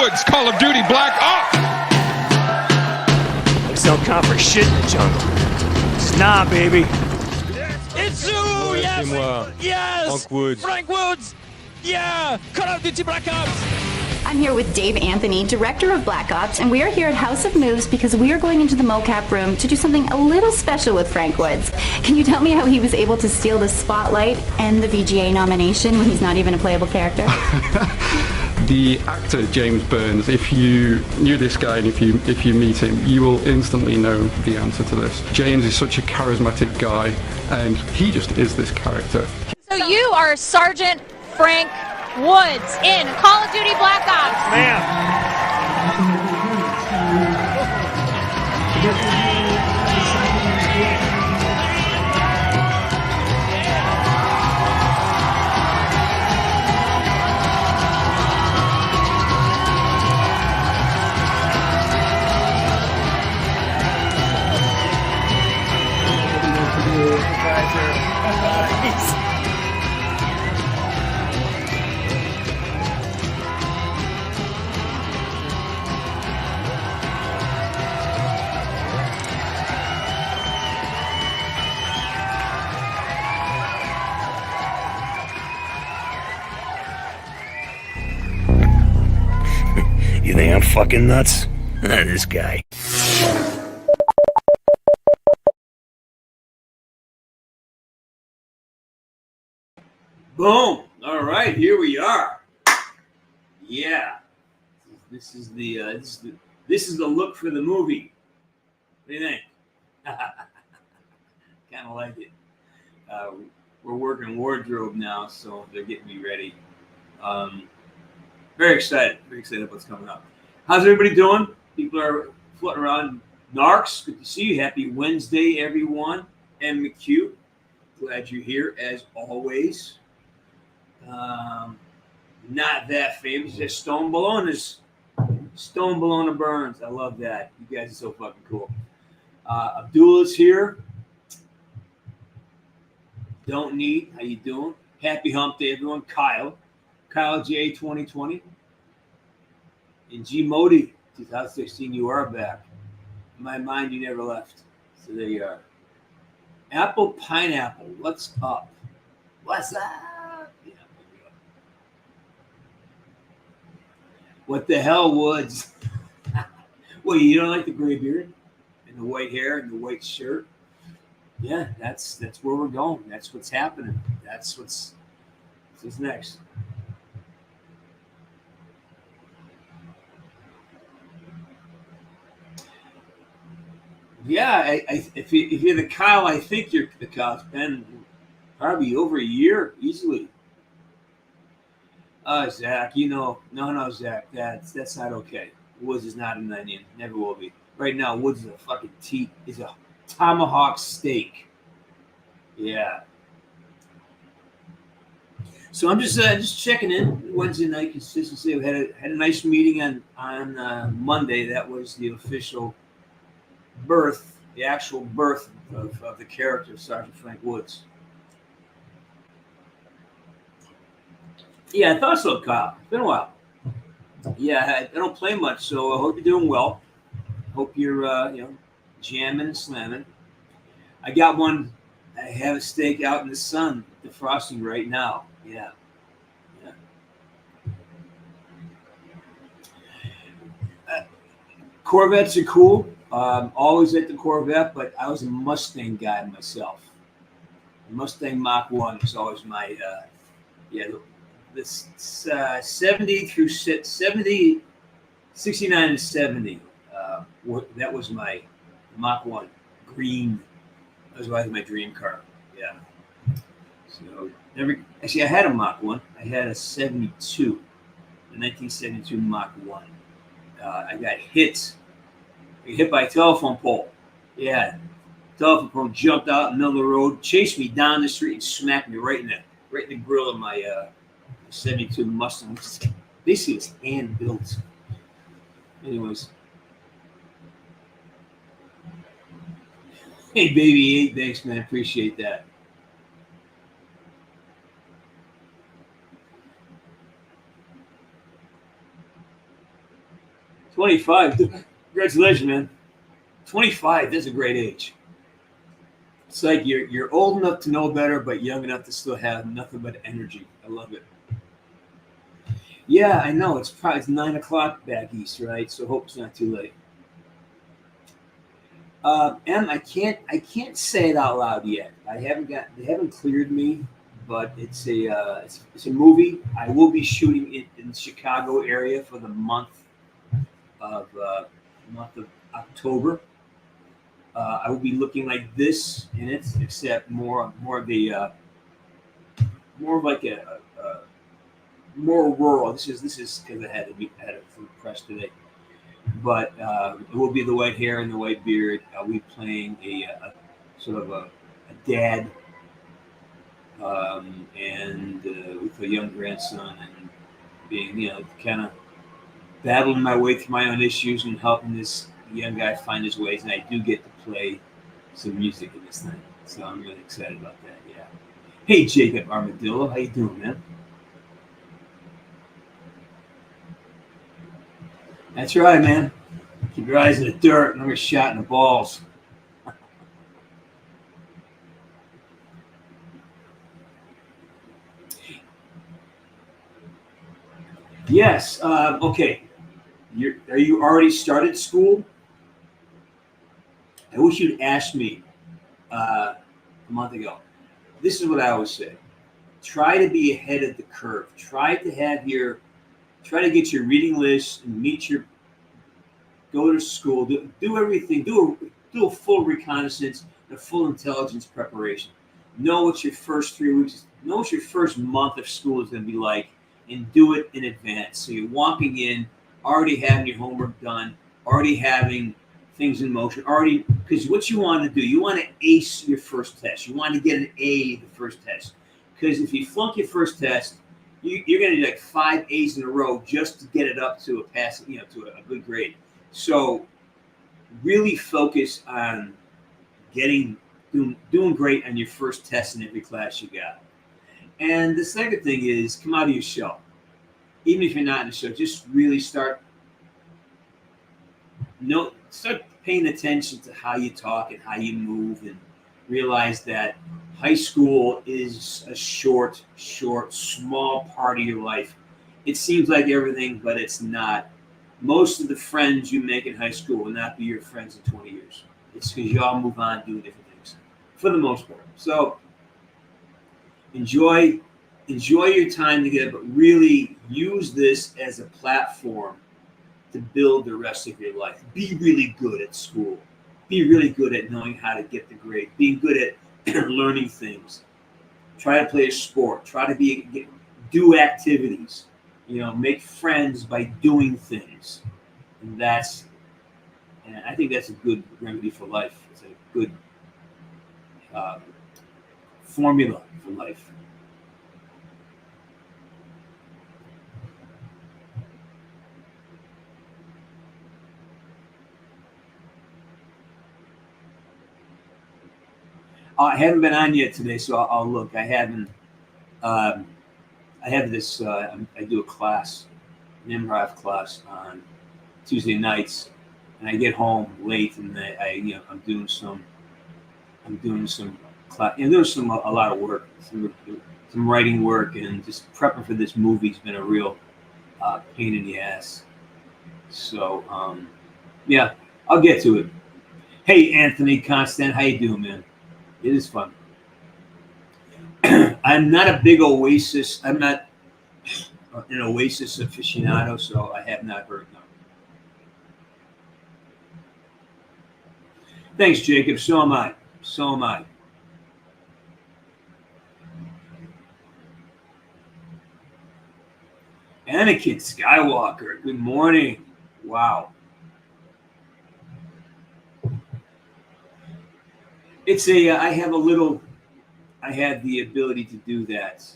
Woods, Call of Duty Black Ops. Like some kind for shit in the jungle. Nah, baby. It's you! Yes! Yes! Frank Woods! Yeah! Call of Duty Black Ops! I'm here with Dave Anthony, director of Black Ops, and we are here at House of Moves because we are going into the mocap room to do something a little special with Frank Woods. Can you tell me how he was able to steal the spotlight and the VGA nomination when he's not even a playable character? The actor James Burns, if you knew this guy and if you meet him, you will instantly know the answer to this. James is such a charismatic guy, and he just is this character. So you are Sergeant Frank Woods in Call of Duty Black Ops. Ma'am. You think I'm fucking nuts? This guy. Boom! All right, here we are. Yeah, this is the look for the movie. What do you think? Kind of like it. We're working wardrobe now, so they're getting me ready. Very excited about what's coming up. How's everybody doing? People are floating around. Narcs, good to see you. Happy Wednesday, everyone. And McHugh, glad you're here as always. Not that famous, just Stone Bologna Burns. I love that. You guys are so fucking cool. Abdullah's here. Don't Need, how you doing? Happy Hump Day, everyone. Kyle J 2020. And G Modi 2016, you are back. In my mind, you never left. So there you are. Apple Pineapple, what's up? What's up? Yeah, there we go. What the hell, Woods? Well, you don't like the gray beard and the white hair and the white shirt? Yeah, that's where we're going. That's what's happening. That's what's next. Yeah, if you're the Kyle, I think you're the Kyle. It's been probably over a year, easily. Zach, no, Zach, that's not okay. Woods is not an onion, never will be. Right now, Woods is a fucking is a tomahawk steak. Yeah. So I'm just checking in Wednesday night consistency. We had a nice meeting on Monday. That was the official birth, the actual birth of the character of Sergeant Frank Woods. Yeah, I thought so, Kyle. It's been a while. Yeah, I don't play much, so I hope you're doing well. Hope you're jamming and slamming. I got one. I have a steak out in the sun, defrosting right now. Yeah. Corvettes are cool. Always at the Corvette, but I was a Mustang guy myself. Mustang Mach 1 was always my, this 70 through 70, 69 to 70. That was my Mach 1 green. That was always my dream car. Yeah. So actually, I had a Mach 1. I had a 72, a 1972 Mach 1. I got hit by a telephone pole. Yeah, telephone pole jumped out in the middle of the road, chased me down the street, and smacked me right in the grill of my 72 Mustang, which is basically it's hand built. Anyways, hey baby, 8, thanks man, appreciate that. 25. Congratulations, man. 25. That's a great age. It's like you're old enough to know better, but young enough to still have nothing but energy. I love it. Yeah, I know. It's 9 o'clock back east, right? So hope it's not too late. Em, I can't say it out loud yet. They haven't cleared me, but it's a movie. I will be shooting it in the Chicago area for the month of October. I will be looking like this in it, except more of like a more rural. This is because I had it for the press today. But it will be the white hair and the white beard. I'll be playing a sort of a dad, and with a young grandson, and being kind of battling my way through my own issues and helping this young guy find his ways. And I do get to play some music in this thing, so I'm really excited about that. Yeah. Hey, Jacob Armadillo, how you doing, man? That's right, man. Keep your eyes in the dirt and I'm gonna shot in the balls. Yes. Okay. Are you already started school? I wish you'd asked me a month ago. This is what I always say. Try to be ahead of the curve. Try to get your reading list and go to school, do everything, do a full reconnaissance, a full intelligence preparation. Know what your first 3 weeks, know what your first month of school is going to be like, and do it in advance. So you're walking in, already having your homework done, already having things in motion, because what you want to do, you want to ace your first test. You want to get an A the first test. Because if you flunk your first test, you're going to do like 5 A's in a row just to get it up to a pass, to a good grade. So really focus on doing great on your first test in every class you got. And the second thing is come out of your shell. Even if you're not in the show, just really start paying attention to how you talk and how you move, and realize that high school is a short, small part of your life. It seems like everything, but it's not. Most of the friends you make in high school will not be your friends in 20 years. It's because you all move on doing different things, for the most part. So enjoy your time together, but really use this as a platform to build the rest of your life. Be really good at school. Be really good at knowing how to get the grade. Being good at learning things. Try to play a sport. Try to do activities. Make friends by doing things. And I think that's a good remedy for life. It's a good formula for life. I haven't been on yet today, so I'll look. I haven't. I have this. I do a class, an improv class on Tuesday nights, and I get home late, and I'm doing some class. There's a lot of work, some writing work, and just prepping for this movie has been a real pain in the ass. So yeah, I'll get to it. Hey, Anthony Constant, how you doing, man? It is fun. I'm not a big Oasis. I'm not an Oasis aficionado, so I have not heard them. Thanks, Jacob. So am I. Anakin Skywalker. Good morning. Wow. I have the ability to do that.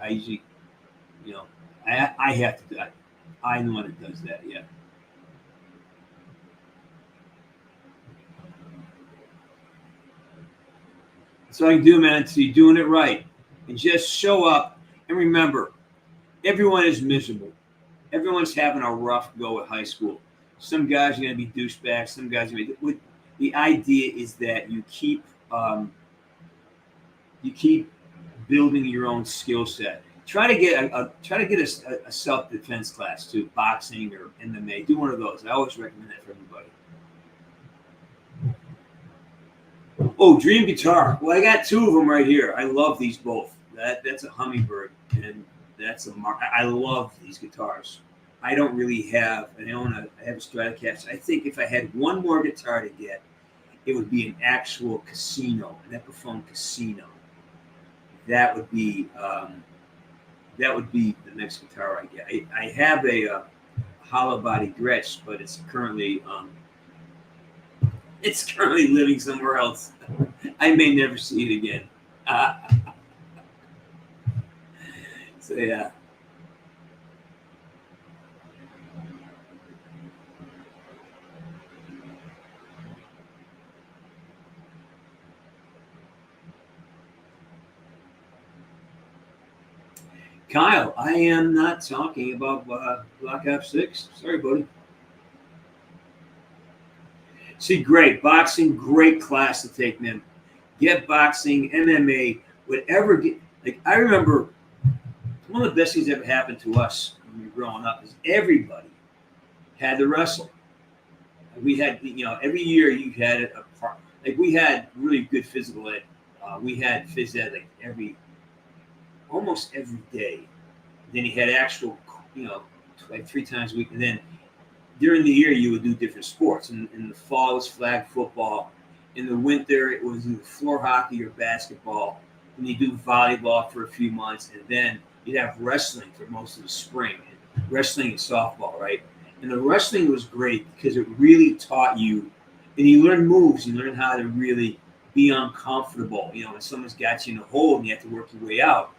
I usually, I have to do that. I'm the one that does that, yeah. So I can do, man, so you're doing it right. And just show up. And remember, everyone is miserable. Everyone's having a rough go at high school. Some guys are going to be douchebags. Some guys are going to be. The idea is that you keep building your own skill set. Try to get a self defense class too, boxing or MMA. Do one of those. I always recommend that for everybody. Oh, Dream Guitar. Well, I got two of them right here. I love these both. That's a Hummingbird, and that's a Mark. I love these guitars. I don't really have. I have a Stratocaster. I think if I had one more guitar to get, it would be an actual Casino, an Epiphone Casino. That would be the next guitar I get. I have a hollow body Gretsch, but it's currently living somewhere else. I may never see it again. So yeah. Kyle, I am not talking about Black Ops 6. Sorry, buddy. See, great. Boxing, great class to take, man. Get boxing, MMA, whatever. I remember one of the best things that ever happened to us when we were growing up is everybody had to wrestle. We had, every year you had a part. Like, we had really good physical ed. We had phys ed almost every day. Then you had actual, like 3 times a week. And then during the year, you would do different sports. In the fall, it was flag football. In the winter, it was either floor hockey or basketball. And you do volleyball for a few months. And then you'd have wrestling for most of the spring. Wrestling and softball, right? And the wrestling was great because it really taught you, and you learn moves. You learn how to really be uncomfortable. When someone's got you in a hold and you have to work your way out,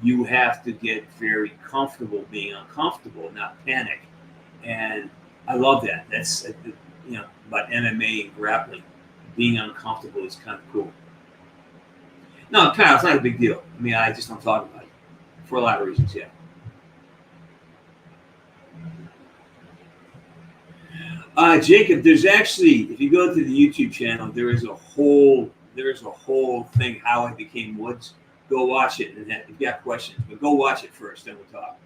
you have to get very comfortable being uncomfortable, not panic. And I love that. That's, about MMA and grappling. Being uncomfortable is kind of cool. No, Kyle, it's not a big deal. I mean, I just don't talk about it for a lot of reasons, yeah. Jacob, there's actually, if you go to the YouTube channel, there is a whole thing how I became Woods. Go watch it, and if you've got questions, but go watch it first, then we'll talk.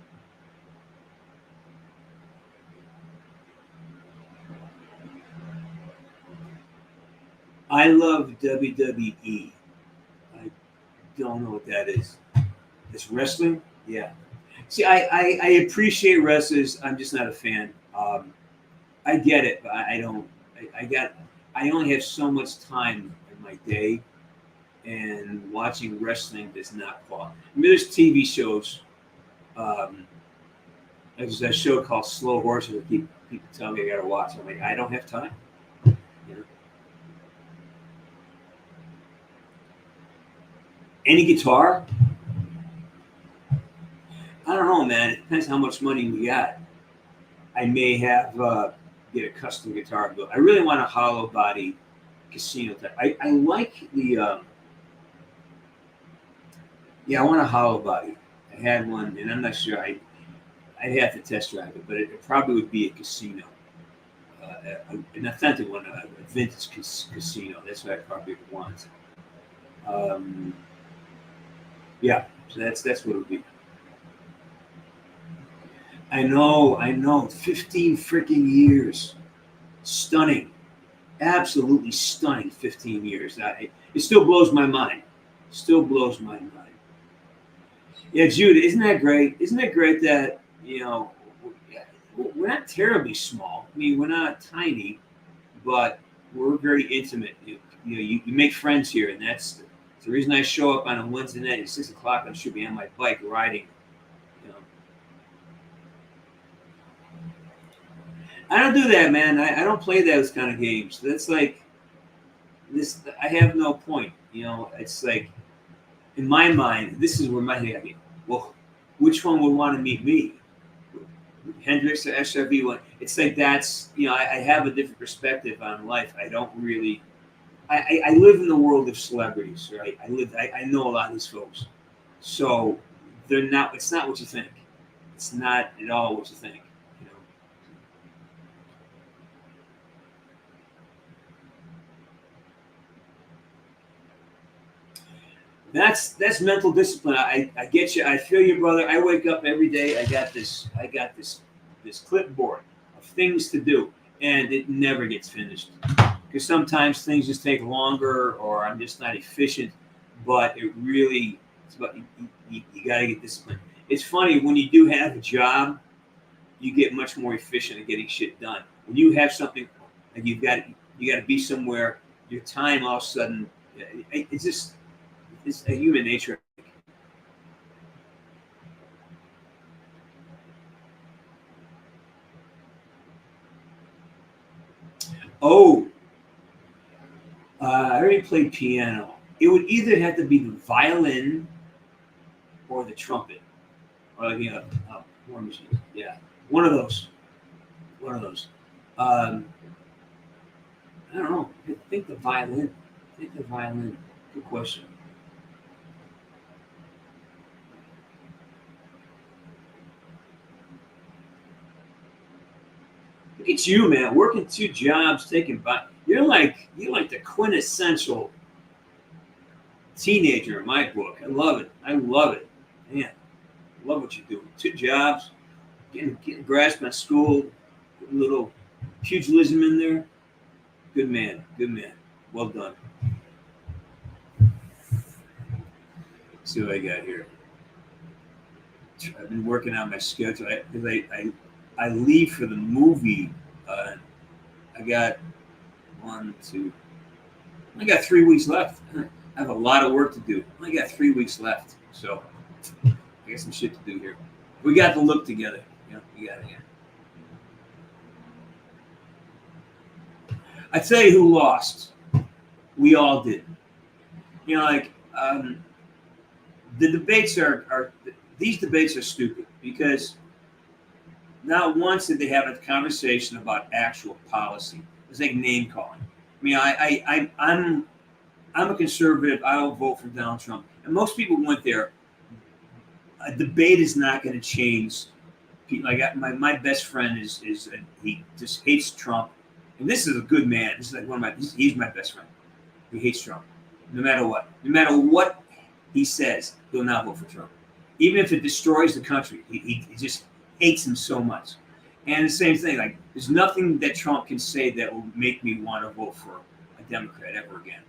I love WWE. I don't know what that is. It's wrestling? Yeah. See, I appreciate wrestlers. I'm just not a fan. I get it, but I don't. I only have so much time in my day, and watching wrestling does not qualify. I mean, there's TV shows. There's a show called Slow Horses that people tell me I gotta watch. I'm like, I don't have time. Any guitar? I don't know, man. It depends how much money we got. I may have get a custom guitar built. I really want a hollow body Casino type. I like the I want a hollow body. I had one, and I'm not sure. I'd have to test drive it, but it probably would be a Casino, an authentic one, a vintage Casino. That's what I probably would want. So that's what it would be. I know. 15 freaking years. Stunning. Absolutely stunning 15 years. It still blows my mind. Yeah, Jude, isn't that great? Isn't it great that, we're not terribly small. I mean, we're not tiny, but we're very intimate. You make friends here, and that's the reason I show up on a Wednesday night at 6 o'clock. I should be on my bike riding. I don't do that, man. I don't play those kind of games. That's like this. I have no point. It's like in my mind, this is where my head. Well, which one would want to meet me? Hendrix or SRV one? It's like that's I have a different perspective on life. I don't really. I live in the world of celebrities, right? I know a lot of these folks, so they're not. It's not what you think. It's not at all what you think. That's mental discipline. I get you. I feel you, brother. I wake up every day. I got this clipboard of things to do, and it never gets finished because sometimes things just take longer, or I'm just not efficient. But it's about you got to get disciplined. It's funny when you do have a job, you get much more efficient at getting shit done. When you have something, and you got to be somewhere, your time all of a sudden, it's a human nature. Oh, I already played piano. It would either have to be the violin or the trumpet, or like a horn machine. Yeah, one of those. I don't know. I think the violin. Good question. Look at you, man, working 2 jobs, taking by. You're like the quintessential teenager in my book. I love it. Man, I love what you're doing. 2 jobs, getting grasp on school, a little pugilism in there. Good man. Well done. Let's see what I got here. I've been working on my schedule. I leave for the movie. I got 3 weeks left. I have a lot of work to do. I got 3 weeks left, so I got some shit to do here. We got to look together. We got it. I tell you who lost. We all did. The debates these debates are stupid because not once did they have a conversation about actual policy. It's like name calling. I mean, I'm a conservative. I will vote for Donald Trump. And most people went there. A debate is not going to change. Like my best friend he just hates Trump. And this is a good man. This is like he's my best friend. He hates Trump. No matter what he says, he'll not vote for Trump. Even if it destroys the country, he just hates him so much. And the same thing, like there's nothing that Trump can say that will make me want to vote for a Democrat ever again.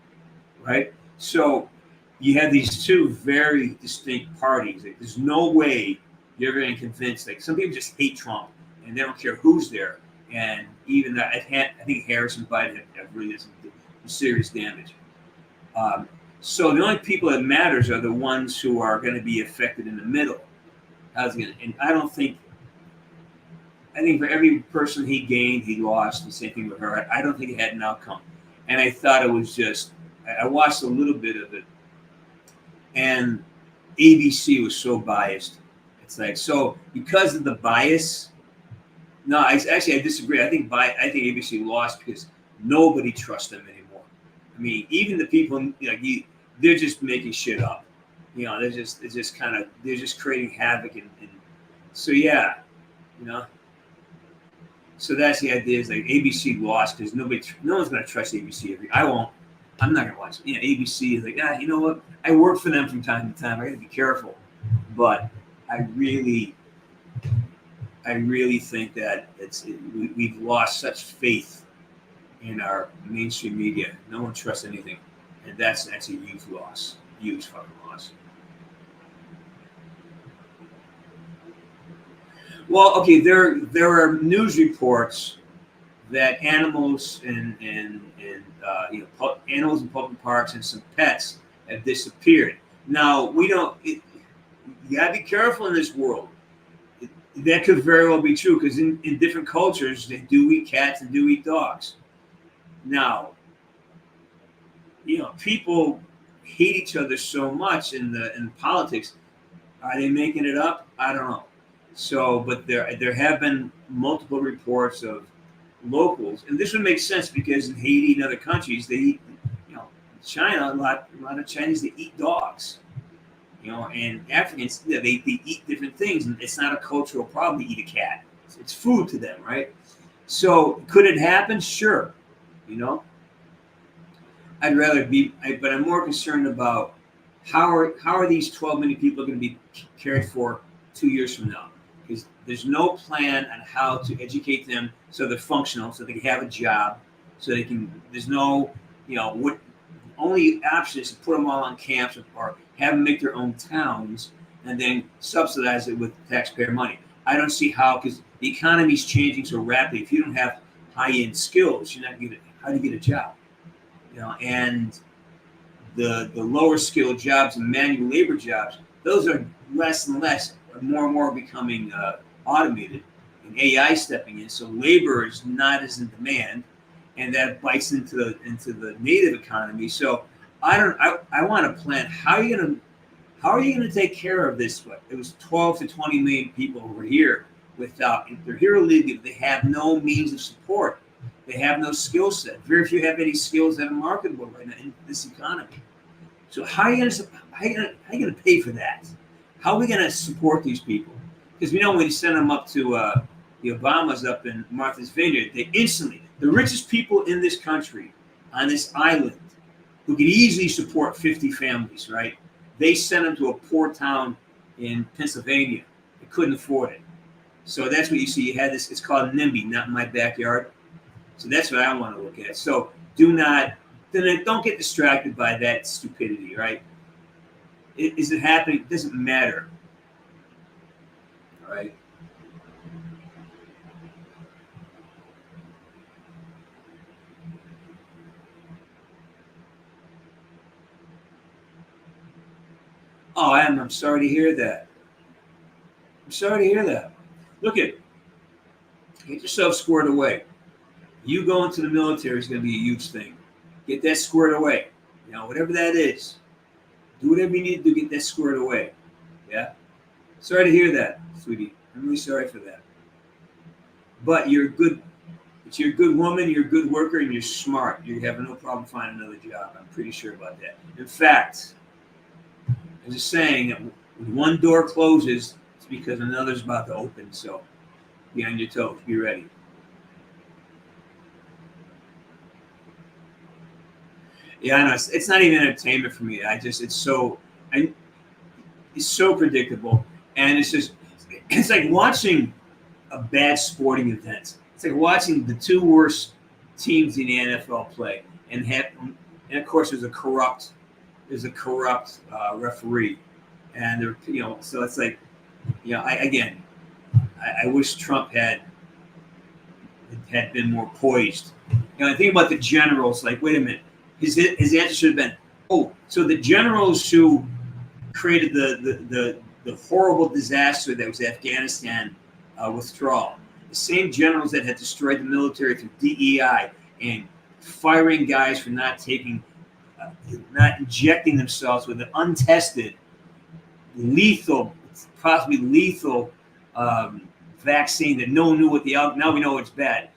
Right? So you have these 2 very distinct parties. Like, there's no way you're going to convince, like some people just hate Trump and they don't care who's there. And even that, I think Harris and Biden have really done some serious damage. So the only people that matters are the ones who are going to be affected in the middle. And I think for every person he gained, he lost. The same thing with her. I don't think it had an outcome. And I thought it was just, I watched a little bit of it. And ABC was so biased. It's like, so because of the bias, no, I disagree. I think ABC lost because nobody trusts them anymore. I mean, even the people they're just making shit up. They're just creating havoc and so yeah, So that's the idea. Is like ABC lost because no one's gonna trust ABC. I won't. I'm not gonna watch it. ABC is like, you know what? I work for them from time to time. I gotta be careful, but I really think that we've lost such faith in our mainstream media. No one trusts anything, and that's a huge loss, huge fucking loss. Well, okay, there are news reports that animals animals in public parks and some pets have disappeared. Now you gotta be careful in this world. That could very well be true because in different cultures they do eat cats and do eat dogs. Now, people hate each other so much in politics. Are they making it up? I don't know. So, but there have been multiple reports of locals, and this would make sense because in Haiti and other countries they eat, China, a lot of Chinese they eat dogs. And Africans, they eat different things, and it's not a cultural problem to eat a cat. It's food to them, right? So could it happen? Sure. I'd rather but I'm more concerned about how are these 12 million people going to be cared for 2 years from now? Because there's no plan on how to educate them so they're functional, so they can have a job, so they can. There's no, what only option is to put them all on camps or have them make their own towns and then subsidize it with taxpayer money. I don't see how, because the economy is changing so rapidly. If you don't have high-end skills, you're not going to how do you get a job? And the lower skilled jobs and manual labor jobs, those are less and less, more and more becoming automated, and AI stepping in. So labor is not as in demand, and that bites into the native economy. So I want to plan how are you gonna take care of this? It was 12 to 20 million people over here without. They're here illegally. They have no means of support. They have no skill set. Very few have any skills that are marketable right now in this economy. So how are you gonna pay for that? How are we gonna support these people? Because we know when you send them up to the Obamas up in Martha's Vineyard, they instantly, the richest people in this country on this island who could easily support 50 families, right? They sent them to a poor town in Pennsylvania. They couldn't afford it. So that's what you see. You had this, it's called NIMBY, not in my backyard. So that's what I want to look at. So don't get distracted by that stupidity, right? Is it happening? It doesn't matter. All right. Oh, I'm sorry to hear that. I'm sorry to hear that. Look get yourself squared away. You going to the military is going to be a huge thing. Get that squared away. Whatever that is. Do whatever you need to do to get that squared away. Yeah? Sorry to hear that, sweetie. I'm really sorry for that. But you're a good woman, you're a good worker, and you're smart. You have no problem finding another job. I'm pretty sure about that. In fact, there's a saying that when one door closes, it's because another's about to open. So be on your toes. Be ready. Yeah, I know. It's not even entertainment for me. It's so predictable. And it's like watching a bad sporting event. It's like watching the two worst teams in the NFL play. And of course, there's a corrupt referee. And so it's like, I wish Trump had been more poised. I think about the generals, like, wait a minute. His answer should have been, so the generals who created the horrible disaster that was Afghanistan withdrawal, the same generals that had destroyed the military through DEI and firing guys for not injecting themselves with an untested, possibly lethal vaccine that no one knew now we know it's bad.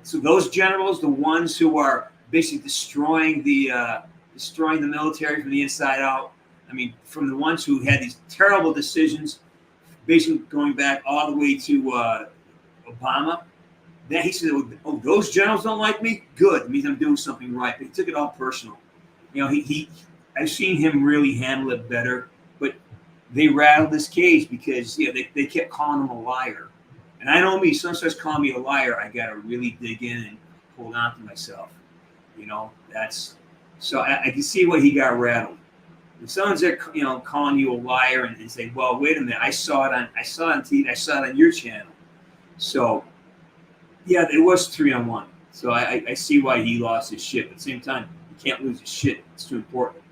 So those generals, the ones who are basically destroying the military from the inside out. I mean, from the ones who had these terrible decisions, basically going back all the way to Obama. Then he said, "Oh, those generals don't like me. Good, it means I'm doing something right." But he took it all personal. I've seen him really handle it better, but they rattled his cage because they kept calling him a liar. And I know me. Someone starts calling me a liar, I gotta really dig in and hold on to myself. That's so I can see why he got rattled. If someone's there, calling you a liar and say, "Well, wait a minute, I saw it on TV, I saw it on your channel." So, yeah, it was 3-on-1. So I see why he lost his shit. But at the same time, you can't lose his shit. It's too important.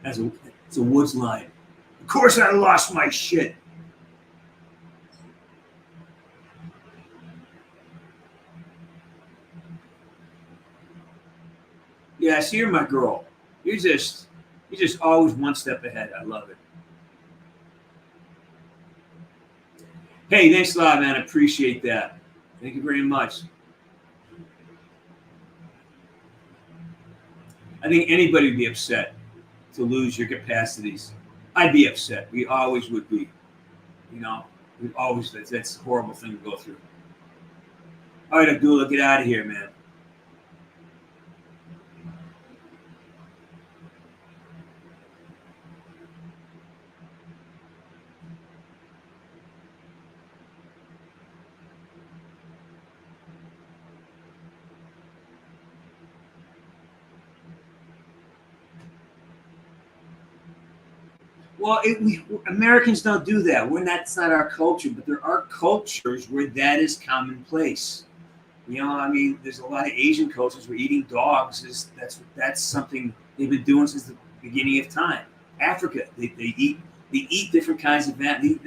It's a Woods line. Of course, I lost my shit. Yeah, so you're my girl. You're just always one step ahead. I love it. Hey, thanks a lot, man. I appreciate that. Thank you very much. I think anybody would be upset to lose your capacities. I'd be upset. We always would be. We always, that's a horrible thing to go through. All right, Abdullah, get out of here, man. Well, Americans don't do that. That's not our culture, but there are cultures where that is commonplace. You know, I mean, there's a lot of Asian cultures where eating dogs that's something they've been doing since the beginning of time. Africa, they eat different kinds of animals.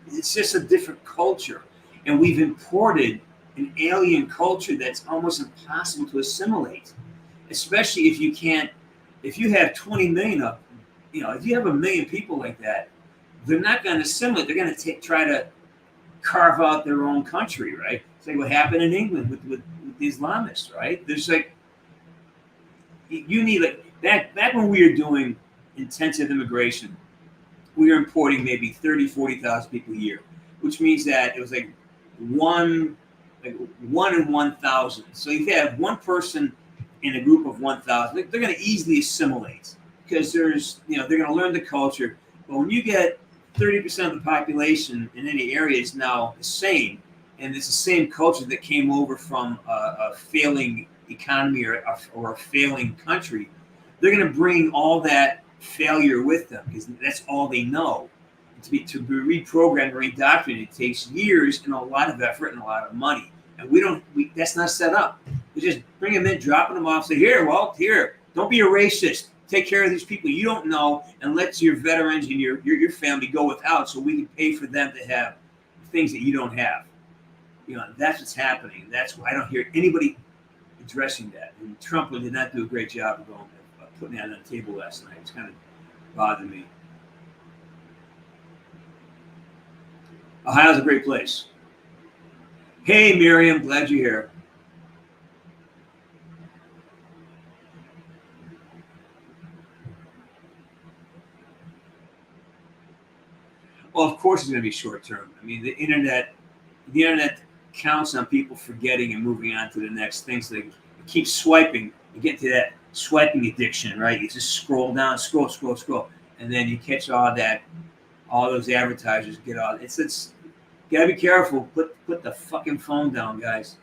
It's just a different culture, and we've imported an alien culture that's almost impossible to assimilate, especially if you have 20 million of, if you have 1 million people like that, they're not going to assimilate. They're going to try to carve out their own country, right? It's like what happened in England with the Islamists, right? There's like, you need back when we were doing intensive immigration, we were importing maybe 40,000 people a year, which means that it was like one in 1,000. So if you have one person in a group of 1,000, they're going to easily assimilate because they're going to learn the culture. But when you get 30% of the population in any area is now the same, and it's the same culture that came over from a failing economy or a failing country, they're going to bring all that failure with them because that's all they know. To be reprogrammed or indoctrinated takes years and a lot of effort and a lot of money, and that's not set up. We just bring them in, dropping them off, say, here, don't be a racist. Take care of these people you don't know, and let your veterans and your family go without, so we can pay for them to have things that you don't have. That's what's happening. That's why I don't hear anybody addressing that. And Trump did not do a great job of putting that on the table last night. It's kind of bothered me. Ohio's a great place. Hey, Miriam, glad you're here. Well, of course it's going to be short term. I mean, the internet counts on people forgetting and moving on to the next thing. So they keep swiping. You get to that swiping addiction, right? You just scroll down, scroll, and then you catch all those advertisers get all. It's gotta be careful. Put the fucking phone down, guys.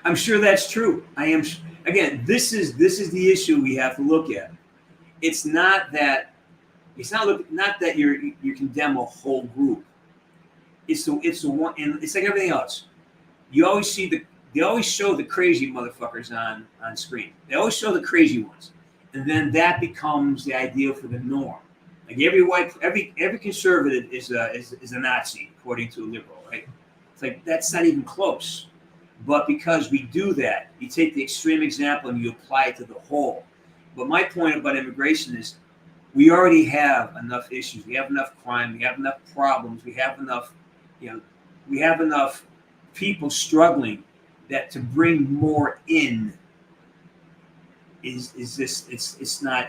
I'm sure that's true. I am. Again, this is the issue we have to look at. It's not that you condemn a whole group. It's the one, and it's like everything else. They always show the crazy motherfuckers on screen. They always show the crazy ones, and then that becomes the ideal for the norm. Like every conservative is a Nazi according to a liberal, right? It's like that's not even close. But because we do that, you take the extreme example and you apply it to the whole. But my point about immigration is we already have enough issues. We have enough crime. We have enough problems. We have enough, we have enough people struggling that to bring more in is not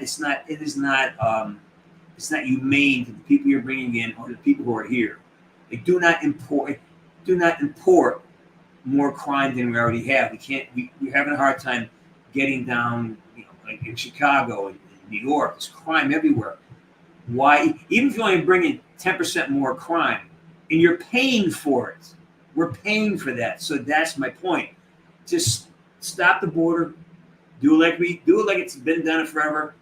humane to the people you're bringing in or the people who are here. Like, do not import more crime than we already have. We're having a hard time getting down, like in Chicago and New York, there's crime everywhere. Why? Even if you only bring in 10% more crime, and you're paying for it, we're paying for that. So that's my point. Just stop the border. Do it like it's been done forever.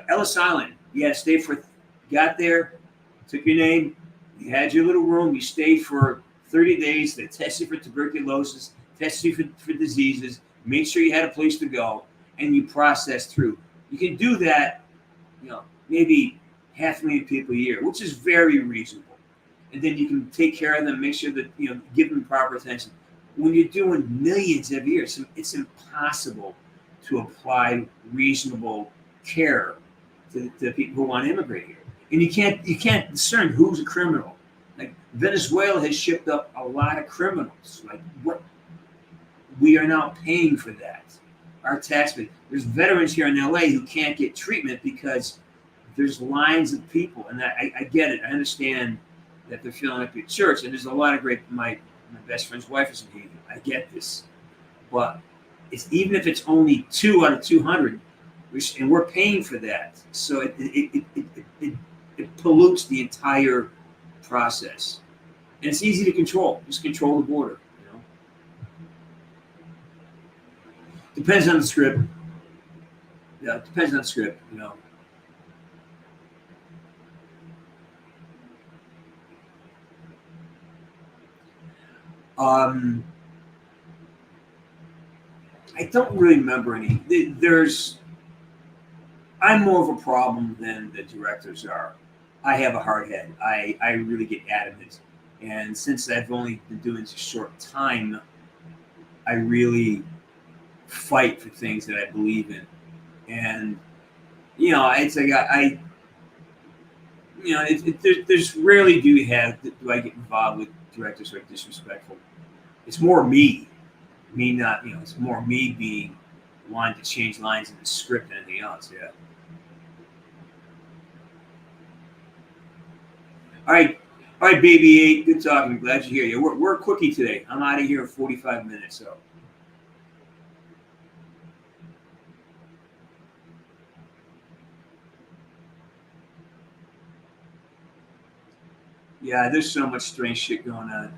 Ellis Island. You had to stay got there, took your name, you had your little room, you stayed for 30 days. They tested you for tuberculosis, tested you for diseases, made sure you had a place to go, and you processed through. You can do that, maybe 500,000 people a year, which is very reasonable. And then you can take care of them, make sure that, give them proper attention. When you're doing millions every year, it's impossible to apply reasonable care to people who want to immigrate here. And you can't discern who's a criminal. Like Venezuela has shipped up a lot of criminals. Like what? We are now paying for that. Our taxpayers. There's veterans here in LA who can't get treatment because there's lines of people. And I get it. I understand that they're filling up your church. And there's a lot of great. My best friend's wife is a heathen. I get this, but even if it's only 2 out of 200, and we're paying for that. So it pollutes the entire process, and it's easy to control. Just control the border. Depends on the script. Yeah, it depends on the script, you know. I don't really remember any. I'm more of a problem than the directors are. I have a hard head. I really get adamant. And since I've only been doing this a short time, I really fight for things that I believe in. And, you know, it's like there's rarely do I get involved with directors who are disrespectful. It's more me not, you know, it's more me being wanting to change lines in the script than anything else. Yeah. All right, baby 8. Good talking. Glad you're here. Yeah, we're a quickie today. I'm out of here in 45 minutes. So. Yeah, there's so much strange shit going on.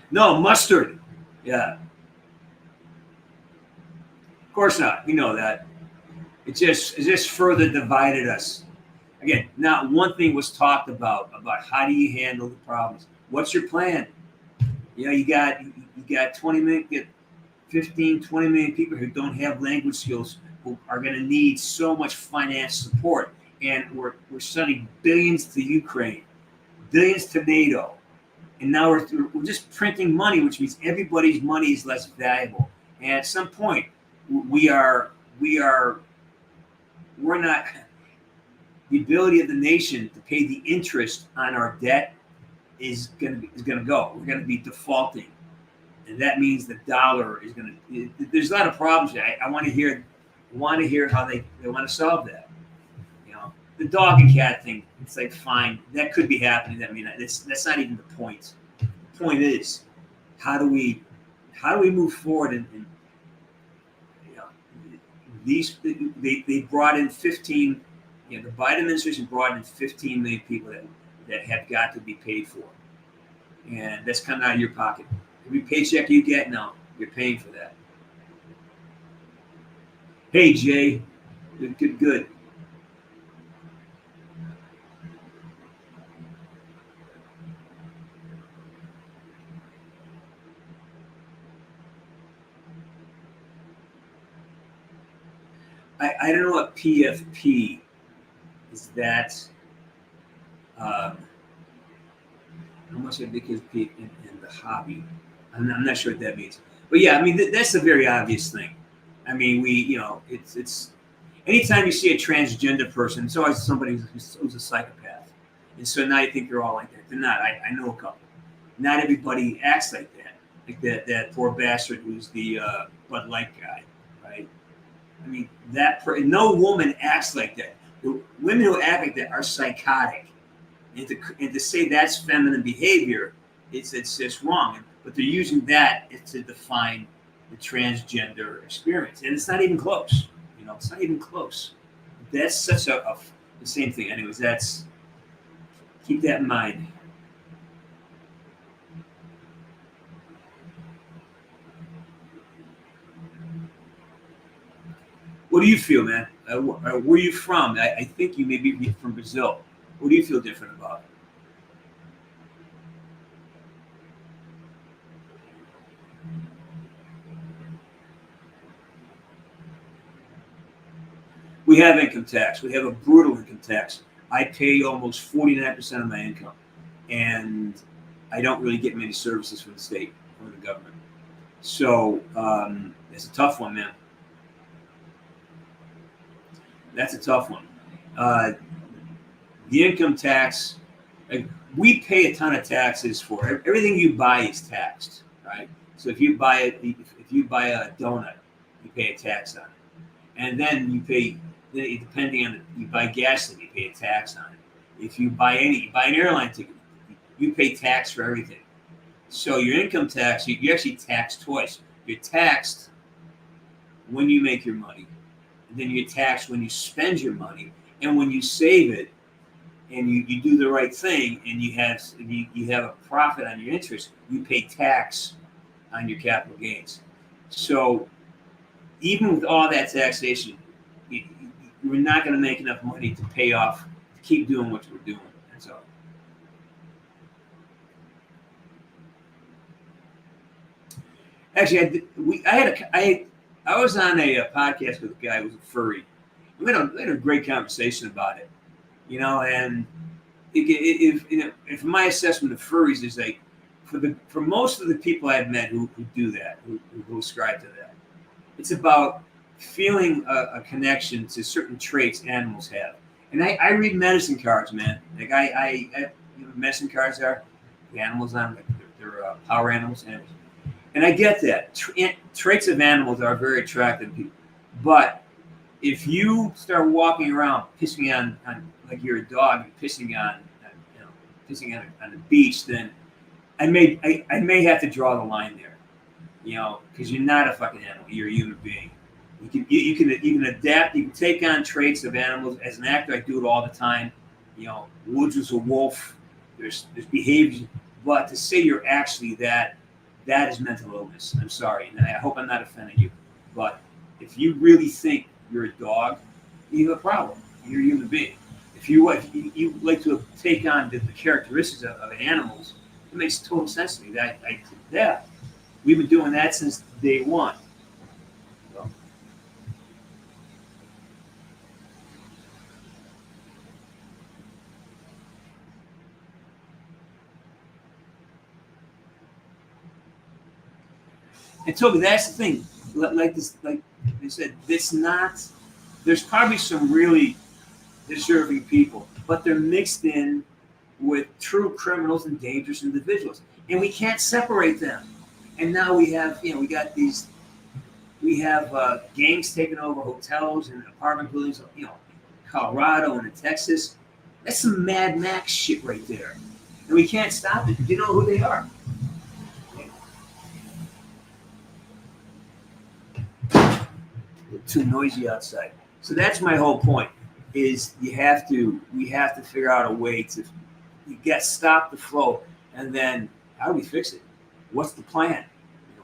No, mustard. Yeah. Of course not. We know that. It just further divided us. Again, not one thing was talked about how do you handle the problems. What's your plan? You know, you got 20 million, get 15, 20 million people who don't have language skills who are going to need so much financial support. And we're sending billions to Ukraine, billions to NATO. And now we're just printing money, which means everybody's money is less valuable. And at some point, we're not, the ability of the nation to pay the interest on our debt is going to go. We're going to be defaulting. And that means the dollar is going to, there's a lot of problems here. I want to hear how they want to solve that. You know, the dog and cat thing, it's like, fine, that could be happening. I mean, that's not even the point. The point is, how do we move forward and you know, they brought in 15, you know, the Biden administration brought in 15 million people that have got to be paid for. And that's coming out of your pocket. Every paycheck you get now, you're paying for that. Hey, Jay. Good. I don't know what PFP is. That how much I think is in the hobby. I'm not sure what that means, but yeah, I mean that's a very obvious thing. I mean, it's anytime you see a transgender person, it's always somebody who's a psychopath, and so now you think they're all like that. They're not. I know a couple. Not everybody acts like that. Like that poor bastard who's the Bud Light guy, right? I mean, no woman acts like that. The women who act like that are psychotic, and to say that's feminine behavior, it's just wrong. But they're using that to define the transgender experience, and it's not even close. You know, it's not even close. That's such the same thing. Anyways, keep that in mind. What do you feel, man? Where are you from? I think you may be from Brazil. What do you feel different about? We have income tax. We have a brutal income tax. I pay almost 49% of my income, and I don't really get many services from the state or the government. So it's a tough one, man. That's a tough one. The income tax, we pay a ton of taxes for everything you buy is taxed, right? So if you buy a donut, you pay a tax on it, and then you pay. Depending on you buy gasoline, you pay a tax on it. If you buy an airline ticket, you pay tax for everything. So your income tax, you actually tax twice. You're taxed when you make your money, and then you're taxed when you spend your money, and when you save it, and you do the right thing, and you have a profit on your interest, you pay tax on your capital gains. So even with all that taxation, we're not going to make enough money to pay off, to keep doing what we're doing. That's all. Actually, I was on a podcast with a guy who was a furry. We had a great conversation about it, and if my assessment of furries is like, for most of the people I've met who do that, who ascribe to that, it's about feeling a connection to certain traits animals have. And I read medicine cards, man. Like medicine cards are the animals on, like they're power animals. And I get that. Traits of animals are very attractive to people. But if you start walking around pissing on like you're a dog and pissing on the beach, then I may have to draw the line there, because you're not a fucking animal. You're a human being. You can adapt. You can take on traits of animals. As an actor, I do it all the time. Woods was a wolf. There's behaviors, but to say you're actually that is mental illness. I'm sorry, and I hope I'm not offending you. But if you really think you're a dog, you have a problem. You're a human being. If you like to take on the characteristics of animals, it makes total sense to me. That we've been doing that since day one. So. And Toby, that's the thing. Like they said, there's probably some really deserving people, but they're mixed in with true criminals and dangerous individuals, and we can't separate them. And now we have, we have gangs taking over hotels and apartment buildings, Colorado and in Texas. That's some Mad Max shit right there, and we can't stop it. You know who they are. Too noisy outside. So that's my whole point. Is we have to figure out a way to stop the flow, and then how do we fix it? What's the plan?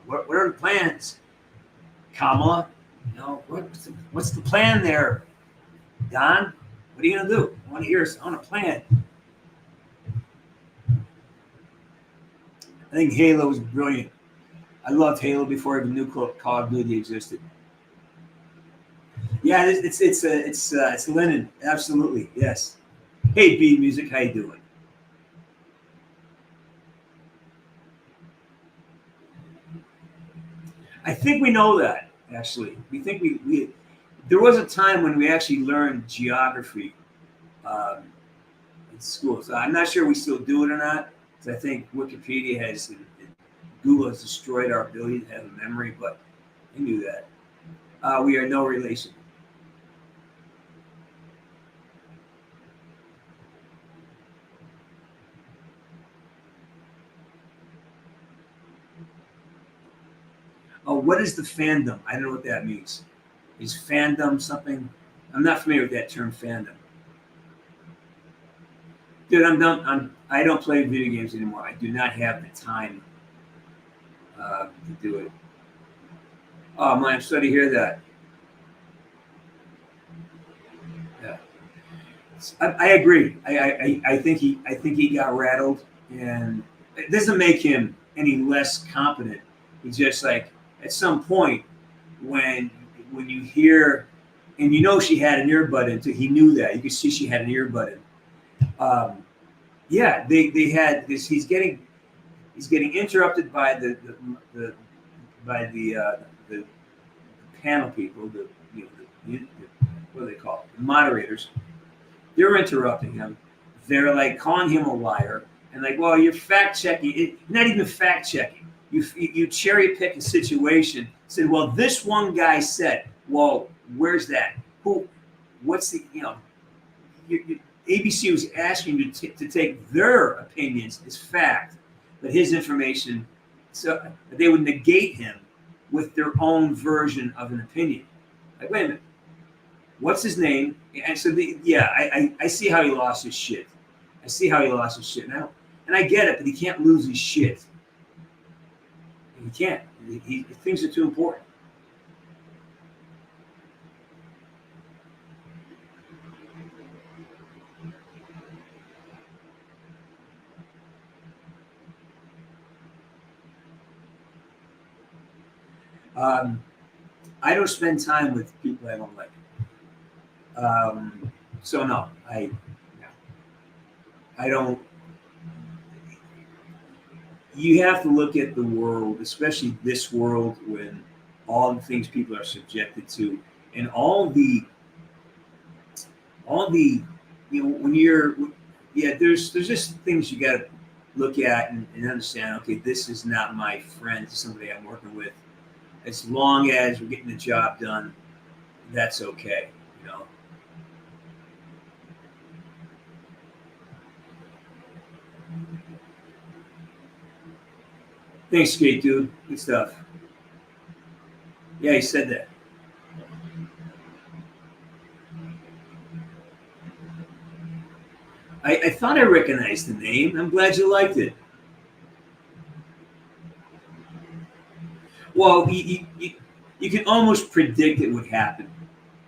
What are the plans, Kamala? What's the plan there, Don? What are you gonna do? I want to hear on a plan. I think Halo was brilliant. I loved Halo before I even knew Call of Duty existed. Yeah, it's Lennon. Absolutely, yes. Hey, B Music, how you doing? I think we know that. Actually, we think we. There was a time when we actually learned geography in school. So I'm not sure we still do it or not. Because I think Wikipedia Google has destroyed our ability to have a memory. But I knew that. We are no relation. What is the fandom? I don't know what that means. Is fandom something? I'm not familiar with that term, fandom. Dude, I'm done. I don't play video games anymore. I do not have the time to do it. Oh man, I'm sorry to hear that. Yeah, I agree. I think he got rattled, and it doesn't make him any less competent. He's just like, at some point when you hear, and she had an earbud in, he knew that. You could see she had an earbud in. Yeah, they had this. He's getting interrupted by the panel people, what do they call it? The moderators. They're interrupting him. They're like calling him a liar, and like, well, you're fact checking. Not even fact checking. You cherry pick a situation. Said, well, this one guy said, well, where's that? Who? What's the? ABC was asking you to take their opinions as fact, but his information, so they would negate him with their own version of an opinion. Like, wait a minute, what's his name? And so, I see how he lost his shit. I see how he lost his shit now, and I get it, but he can't lose his shit. He can't. Things are too important. I don't spend time with people I don't like. So no, I don't. You have to look at the world, especially this world, when all the things people are subjected to, and all the, when you're, there's just things you got to look at and understand. Okay, this is not my friend. This is somebody I'm working with. As long as we're getting the job done, that's okay, Thanks, Skate Dude. Good stuff. Yeah, he said that. I thought I recognized the name. I'm glad you liked it. Well, you can almost predict it would happen,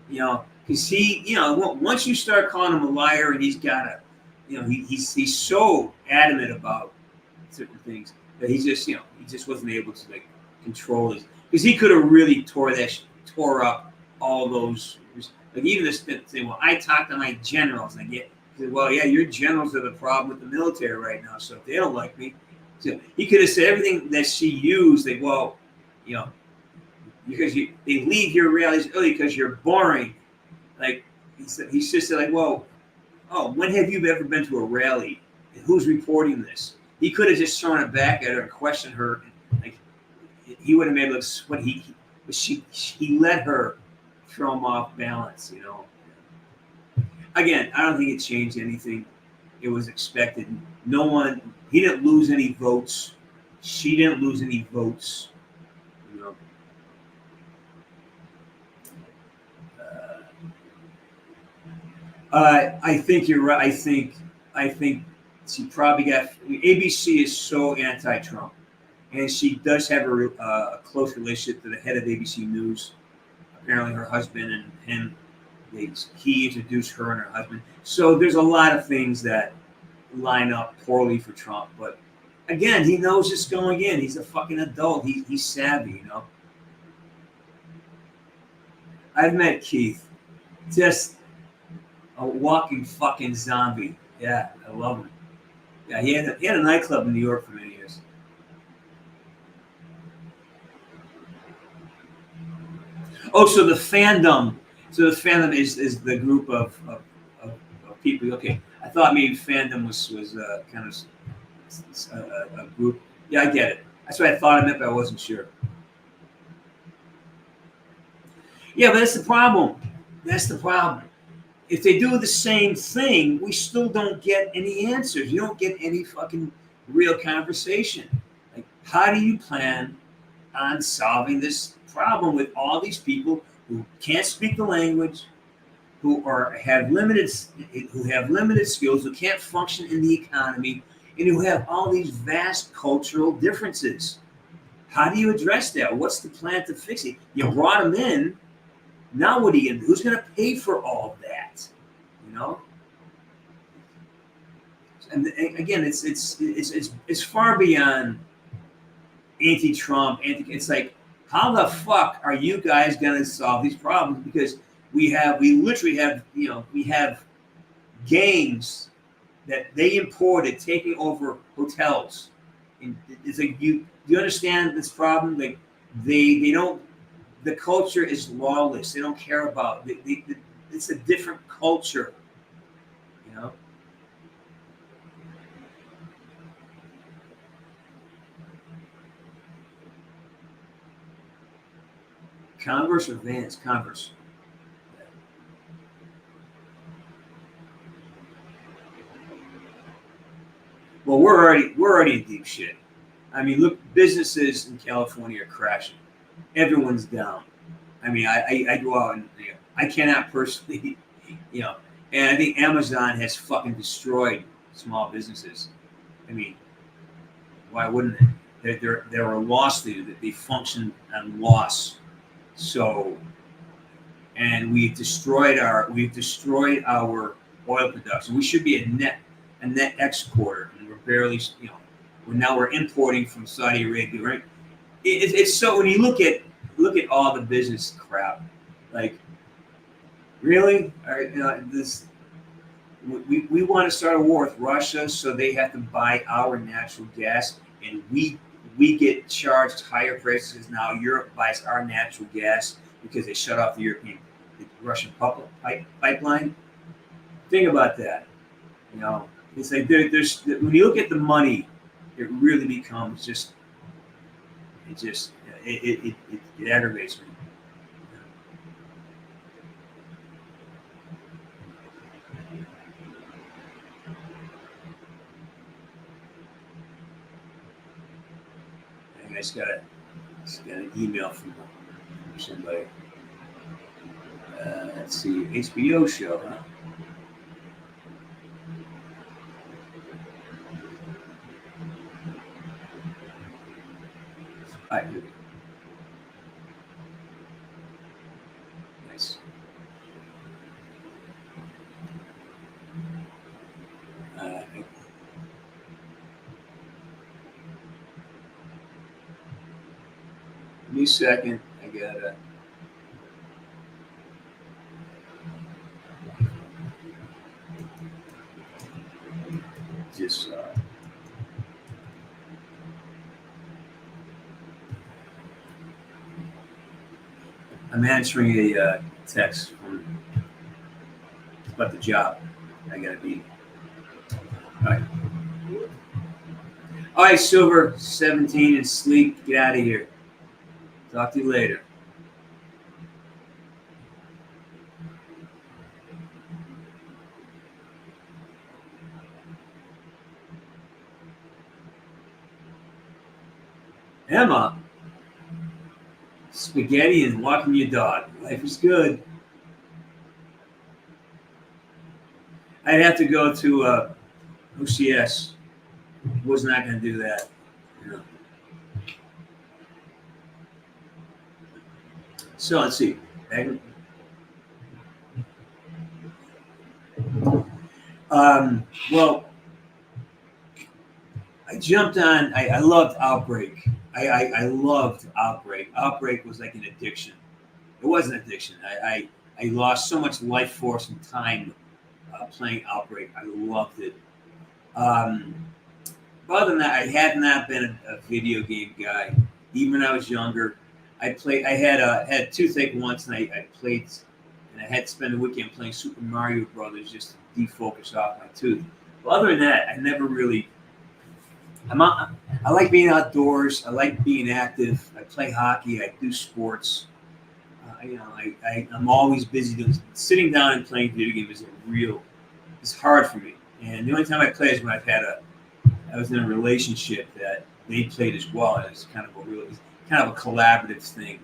because he, once you start calling him a liar and he's got a, he's so adamant about certain things that he just wasn't able to control it, because he could have really tore up all those, even this thing. Well, I talked to my generals, and I get, well, yeah, your generals are the problem with the military right now. So if they don't like me, so he could have said everything that she used. Because they leave your rallies early because you're boring. Like he just said, well, when have you ever been to a rally? Who's reporting this? He could have just thrown it back at her and questioned her. He would have made it look what he let her throw him off balance. Again, I don't think it changed anything. It was expected. He didn't lose any votes. She didn't lose any votes. I think you're right. I think she probably got. ABC is so anti-Trump, and she does have a close relationship to the head of ABC News. Apparently, her husband and him. He introduced her and her husband. So there's a lot of things that line up poorly for Trump. But again, he knows this going in. He's a fucking adult. He's savvy, I've met Keith. Just a walking fucking zombie. Yeah, I love him. Yeah, he had a nightclub in New York for many years. Oh, so the fandom is the group of people. Okay, I thought maybe fandom was kind of a group. Yeah, I get it. That's what I thought I meant, but I wasn't sure. Yeah, but that's the problem. If they do the same thing, we still don't get any answers. You don't get any fucking real conversation. Like, how do you plan on solving this problem with all these people who can't speak the language, who have limited skills, who can't function in the economy, and who have all these vast cultural differences? How do you address that? What's the plan to fix it? You brought them in. Now what are you gonna do? Who's gonna pay for all that? And again, it's far beyond anti-Trump. It's like, how the fuck are you guys gonna solve these problems? Because we literally have gangs that they imported taking over hotels. And it's like, you understand this problem? Like they don't. The culture is lawless. They don't care about. It's a different culture, Converse or Vans? Converse. Well, we're already in deep shit. I mean, look, businesses in California are crashing. Everyone's down. I mean, I go out and I cannot personally, and I think Amazon has fucking destroyed small businesses. I mean, why wouldn't it? they're a loss leader, that they function on loss. So, and we've destroyed our oil production. We should be a net exporter, and we're barely, we're importing from Saudi Arabia, right? It's so, when you look at all the business crap, like, really, all right, this. We want to start a war with Russia, so they have to buy our natural gas, and we get charged higher prices now. Europe buys our natural gas because they shut off the Russian pipeline. Think about that. It's like there's when you look at the money, it really becomes it aggravates me. I just got an email from somebody. Let's see, HBO show, huh? All right. Nice. Give me a second. I gotta. Just. I'm answering a text about the job. I gotta be. All right, Silver 17 and Sleep. Get out of here. Talk to you later. Emma, spaghetti and walking your dog. Life is good. I'd have to go to OCS. Was not going to do that. So let's see. Well, I jumped on. I loved Outbreak. I loved Outbreak. Outbreak was like an addiction. It was an addiction. I lost so much life force and time playing Outbreak. I loved it. Other than that, I had not been a video game guy. Even when I was younger, I had toothache once, and I played, and I had to spend the weekend playing Super Mario Brothers just to defocus off my tooth. But other than that, I never really. I like being outdoors. I like being active. I play hockey. I do sports. I'm always busy. Sitting down and playing video games is hard for me. And the only time I play is when I was in a relationship that they played as well, and it's kind of a collaborative thing.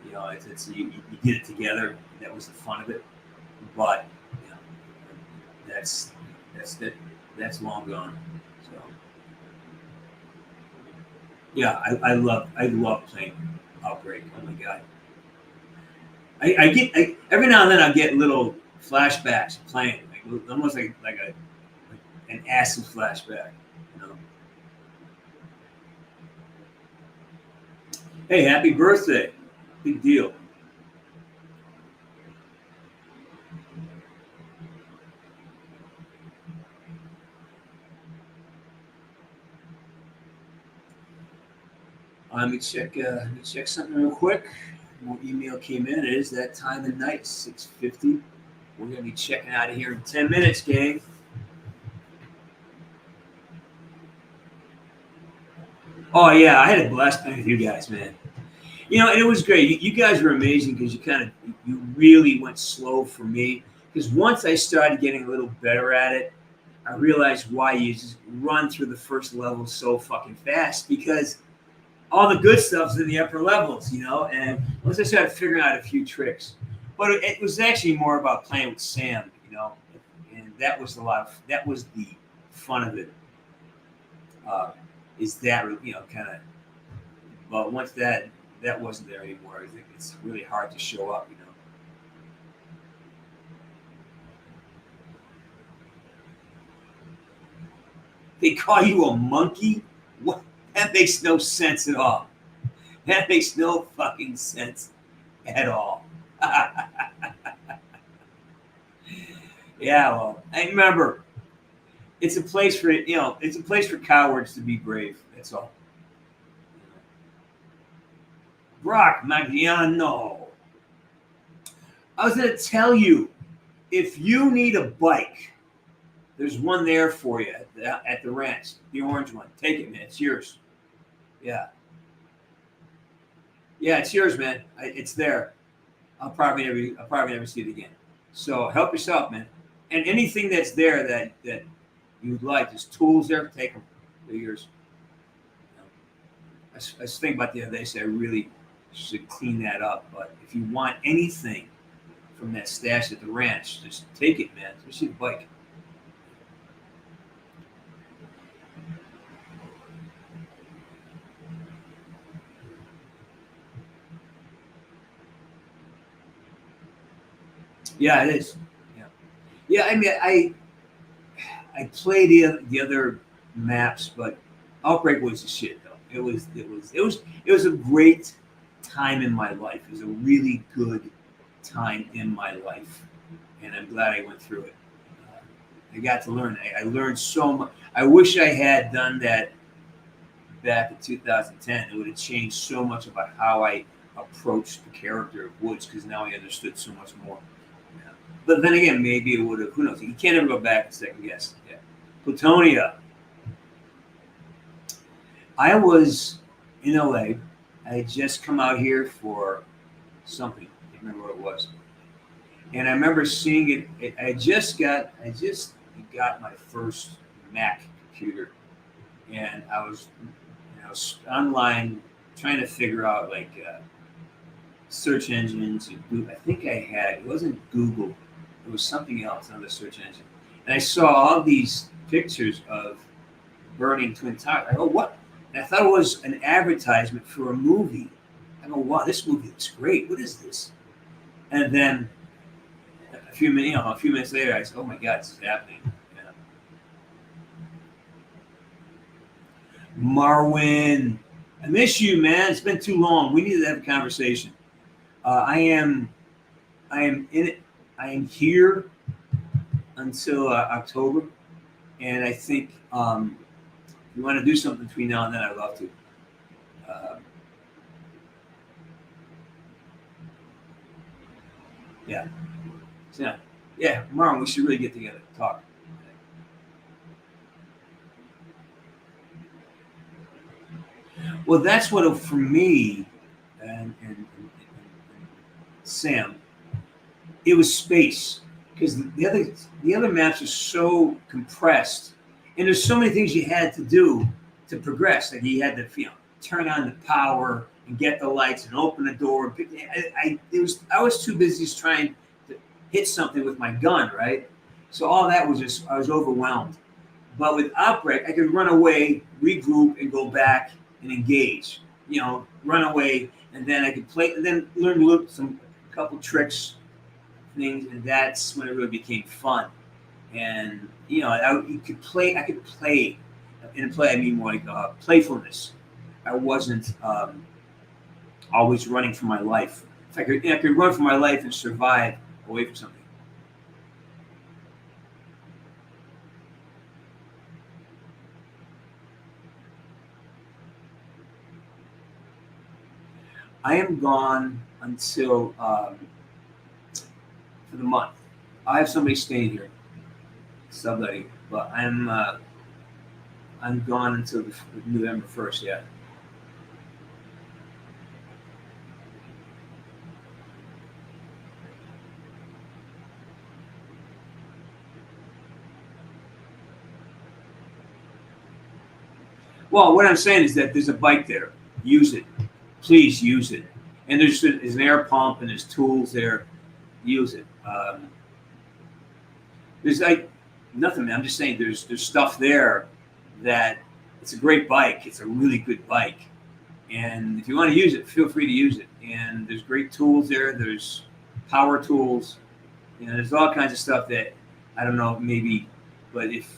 You did it together. That was the fun of it. But that's long gone. So yeah, I love playing Outbreak. Oh my god. I get every now and then I get little flashbacks of playing, almost like an acid flashback. Hey, happy birthday. Big deal. Let me check something real quick. More email came in. It is that time of night, 6:50. We're going to be checking out of here in 10 minutes, gang. Oh, yeah, I had a blast playing with you guys, man. And it was great. You guys were amazing because you really went slow for me. Because once I started getting a little better at it, I realized why you just run through the first level so fucking fast, because all the good stuff's in the upper levels, and once I started figuring out a few tricks. But it was actually more about playing with Sam, and that was the fun of it. is that, kind of. But once that wasn't there anymore, I think it's really hard to show up. They call you a monkey? What? That makes no sense at all. That makes no fucking sense at all. Yeah, well, I remember, it's a place for cowards to be brave. That's all. Brock Magliano. I was going to tell you, if you need a bike, there's one there for you at the ranch, the orange one. Take it, man. It's yours. Yeah. Yeah, it's yours, man. It's there. I'll probably never see it again. So help yourself, man. And anything that's there that you'd like, there's tools there. Take them. They're yours. I was thinking about the other day. So I really should clean that up. But if you want anything from that stash at the ranch, just take it, man. Especially the bike. Yeah, it is. Yeah. I mean, I play the other maps, but Outbreak was the shit though. It was a great time in my life. It was a really good time in my life, and I'm glad I went through it. I got to learn. I learned so much. I wish I had done that back in 2010. It would have changed so much about how I approached the character of Woods, because now I understood so much more. But then again, maybe it would have. Who knows? You can't ever go back and second guess. Yeah. Plutonia. I was in LA. I had just come out here for something. I can't remember what it was. And I remember seeing it. I just got my first Mac computer, and I was online trying to figure out search engines. I think it wasn't Google. It was something else, another search engine. And I saw all these pictures of burning Twin Towers. I go, what? And I thought it was an advertisement for a movie. I go, wow, this movie looks great. What is this? And then a few minutes later, I said, oh my God, this is happening. Yeah. Marwin, I miss you, man. It's been too long. We need to have a conversation. I am in it. I am here until October, and I think if you want to do something between now and then, I'd love to. Yeah. So, yeah, Marlon, we should really get together and talk. Well, that's what, for me, and Sam, it was space, because the other maps are so compressed, and there's so many things you had to do to progress. Like you had to, turn on the power and get the lights and open the door. I was too busy just trying to hit something with my gun, right? So all that was I was overwhelmed. But with Outbreak, I could run away, regroup, and go back and engage. Run away, and then I could play, and then learn to look a couple tricks, things, and that's when it really became fun. And I could play. In play, I mean more like playfulness. I wasn't always running for my life. If I could run for my life and survive away from something. I am gone until for the month. I have somebody staying here, somebody, but I'm gone until November 1st. Yeah. Well, what I'm saying is that there's a bike there. Use it. Please use it. And there's an air pump and there's tools there. Use it. There's nothing, man. I'm just saying there's stuff there that it's a great bike. It's a really good bike. And if you want to use it, feel free to use it. And there's great tools there. There's power tools. There's all kinds of stuff that I don't know, maybe, but if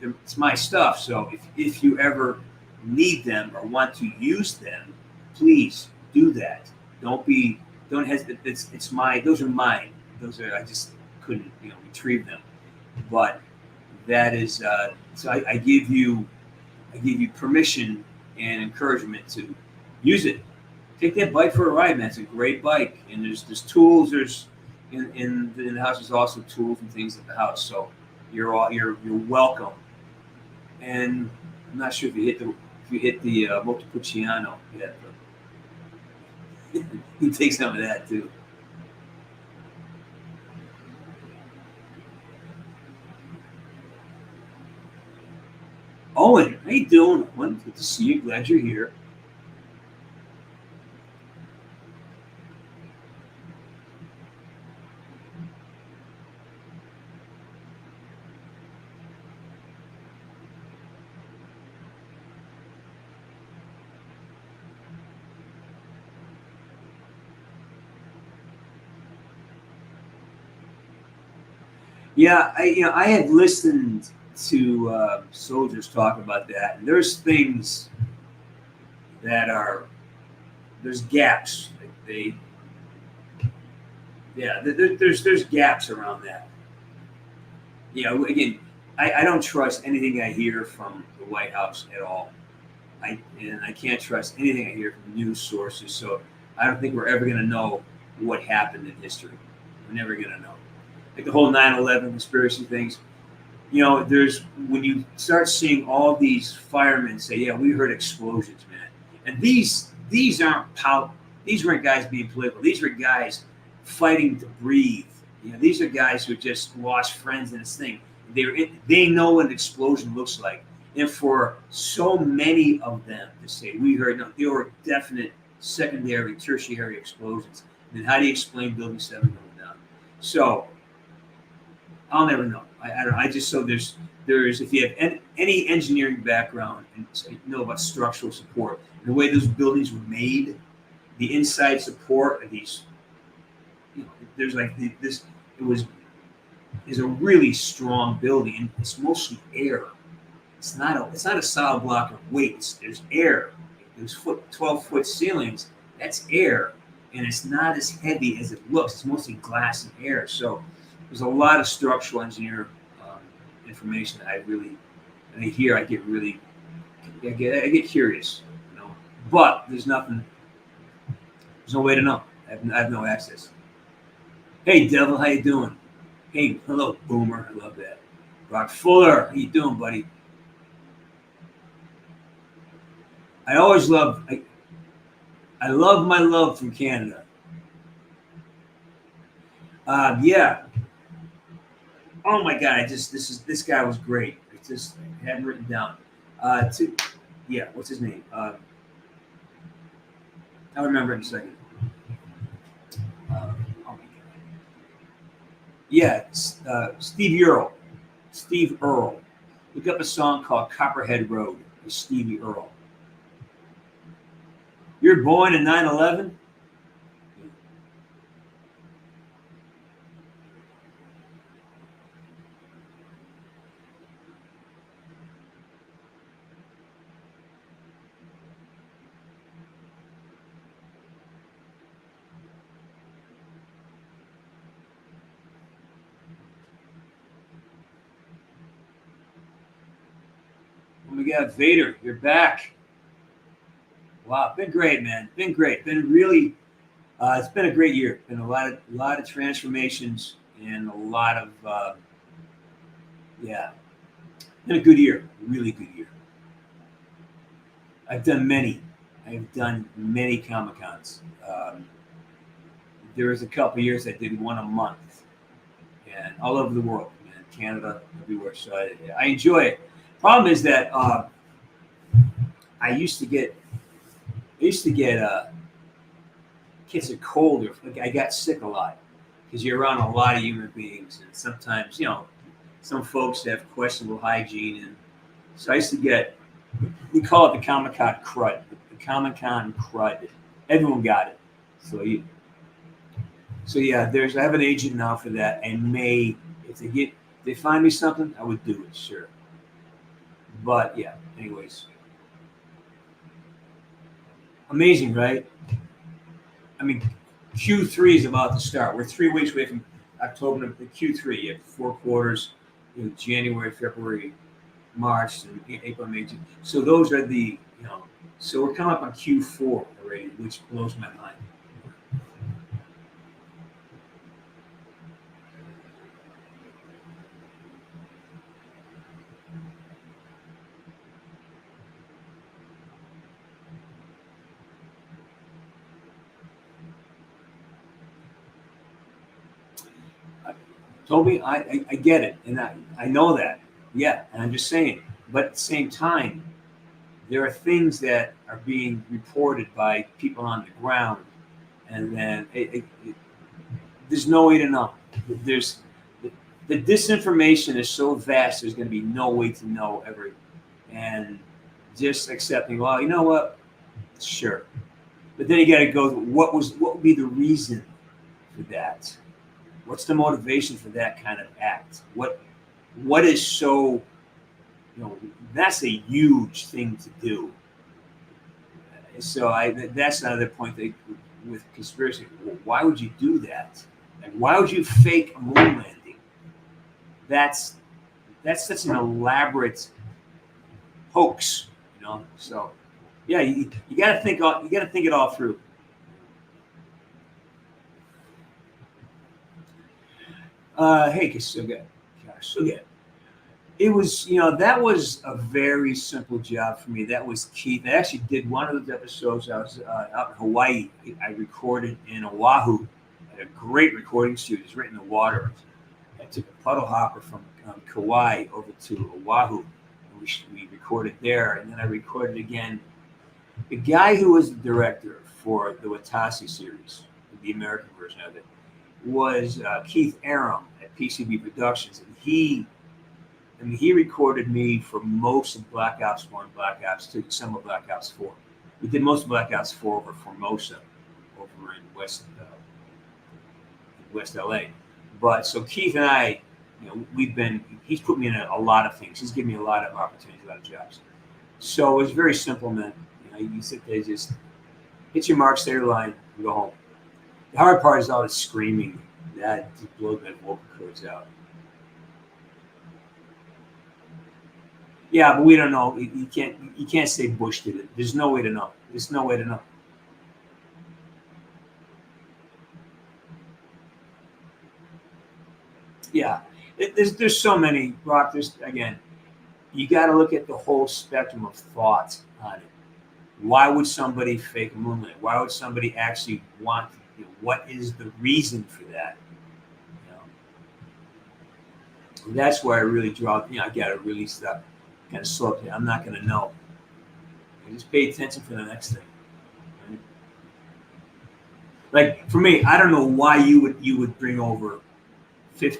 it's my stuff. So if you ever need them or want to use them, please do that. Don't hesitate. It's mine. Those are mine. I just couldn't retrieve them. But that is so I give you permission and encouragement to use it. Take that bike for a ride, man. It's a great bike, and there's tools. There's in the house. There's also tools and things at the house. So you're welcome. And I'm not sure if you hit the Montepulciano yet, but you take some of that too. Owen, how you doing? Owen, good to see you. Glad you're here. Yeah, I had listened to soldiers talk about that, and there's things that there's gaps. There's gaps around that. Again, I don't trust anything I hear from the White House at all. I can't trust anything I hear from news sources. So I don't think we're ever going to know what happened in history. We're never going to know. Like the whole 9/11 conspiracy things. There's when you start seeing all these firemen say, "Yeah, we heard explosions, man," and these weren't guys being political. These were guys fighting to breathe. These are guys who just lost friends in this thing. They know what an explosion looks like, and for so many of them to say we heard, no, there were definite secondary, tertiary explosions. And then how do you explain Building 7 going down? So I'll never know. I don't know. I just there's if you have any engineering background and you know about structural support, and the way those buildings were made, the inside support of these, there's like this. Is a really strong building, and it's mostly air. It's not a solid block of weights. There's air. There's 12-foot ceilings. That's air, and it's not as heavy as it looks. It's mostly glass and air. So there's a lot of structural engineer information that I hear. I get curious, But there's no way to know. I have no access. Hey, Devil, how you doing? Hey, hello, Boomer. I love that. Rock Fuller, how you doing, buddy? I always love my love from Canada. Yeah. Oh my God! This guy was great. I hadn't written down. What's his name? I'll remember in a second. Oh my God. Yeah, Steve Earle. Steve Earle. Look up a song called Copperhead Road with Stevie Earle. You're born in 9/11? Oh my God, Vader, you're back. Wow, been great, man. Been great. Been really, it's been a great year. Been a lot of transformations and a lot of, been a good year. Really good year. I've done many Comic-Cons. There was a couple of years I did one a month, and all over the world, man. Canada, everywhere. So I enjoy it. Problem is that I used to get gets a cold, or I got sick a lot because you're around a lot of human beings, and sometimes some folks have questionable hygiene, and so I used to get We call it the Comic-Con crud. The Comic-Con crud. Everyone got it. So yeah, I have an agent now for that. And if they find me something, I would do it, sure. But yeah, anyways. Amazing, right? I mean, Q3 is about to start. We're 3 weeks away from October to Q3. You have 4 quarters, January, February, March, and April, May, June. So those are so we're coming up on Q4 already, which blows my mind. Toby, I get it, and I know that. Yeah, and I'm just saying. But at the same time, there are things that are being reported by people on the ground, and then there's no way to know. There's the disinformation is so vast. There's going to be no way to know ever, and just accepting. Well, you know what? Sure, but then you got to go. What would be the reason for that? What's the motivation for that kind of act? What is so, that's a huge thing to do. So that's another point with conspiracy. Why would you do that? And why would you fake a moon landing? That's such an elaborate hoax, So yeah, you got to think it all through. Hey, Kasuga. It was, that was a very simple job for me. That was Keith. I actually did one of those episodes. I was out in Hawaii. I recorded in Oahu at a great recording studio. It's right in the water. I took a puddle hopper from Kauai over to Oahu. And we recorded there. And then I recorded again. The guy who was the director for the Watasi series, the American version of it, was Keith Aram at PCB Productions, and he recorded me for most of Black Ops 1, Black Ops 2, some of Black Ops 4. We did most of Black Ops 4 over Formosa, over in West LA. But so Keith and I, he's put me in a lot of things. He's given me a lot of opportunities, a lot of jobs. So it was very simple, man. You sit there, just hit your mark, stay your line, and go home. The hard part is all the screaming. That just blows my vocal cords out. Yeah, but we don't know. You can't say Bush did it. There's no way to know. There's no way to know. Yeah, there's so many, Brock. You got to look at the whole spectrum of thought on it. Why would somebody fake a moonlight? Why would somebody actually want? What is the reason for that? That's where I really draw. I got to really stop, kind of slow down. I'm not going to know. Just pay attention for the next thing. Right? Like for me, I don't know why you would bring over 10,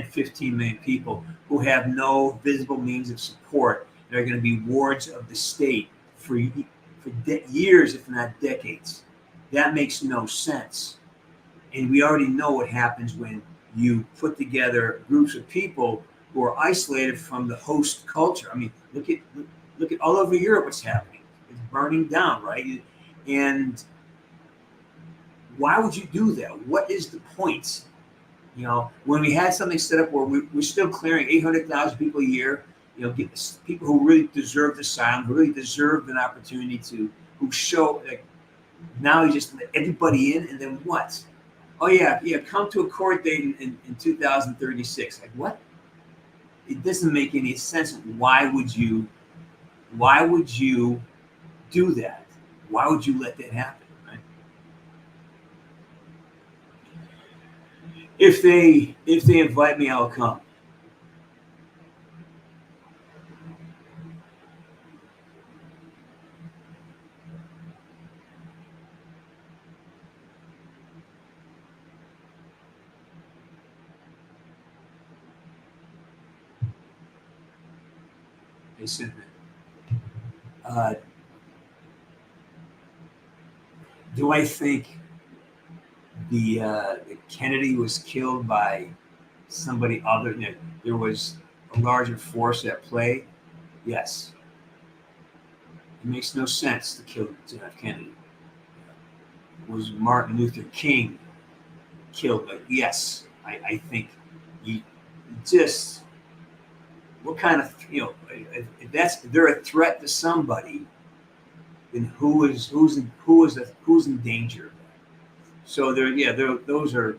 15 million people who have no visible means of support. They're going to be wards of the state for years, if not decades. That makes no sense. And we already know what happens when you put together groups of people who are isolated from the host culture. I mean, look at all over Europe what's happening. It's burning down, right? And why would you do that? What is the point? When we had something set up where we're still clearing 800,000 people a year, get people who really deserved asylum, who really deserved an opportunity who show, like, now you just let everybody in, and then what? Oh yeah, come to a court date in 2036. Like what? It doesn't make any sense. Why would you do that? Why would you let that happen? Right? If they invite me, I'll come. They said that. Do I think the Kennedy was killed by somebody other than there was a larger force at play? Yes. It makes no sense to kill John F. Kennedy. Was Martin Luther King killed? But yes, I think you just what kind of if they're a threat to somebody, then who's in danger? So those are.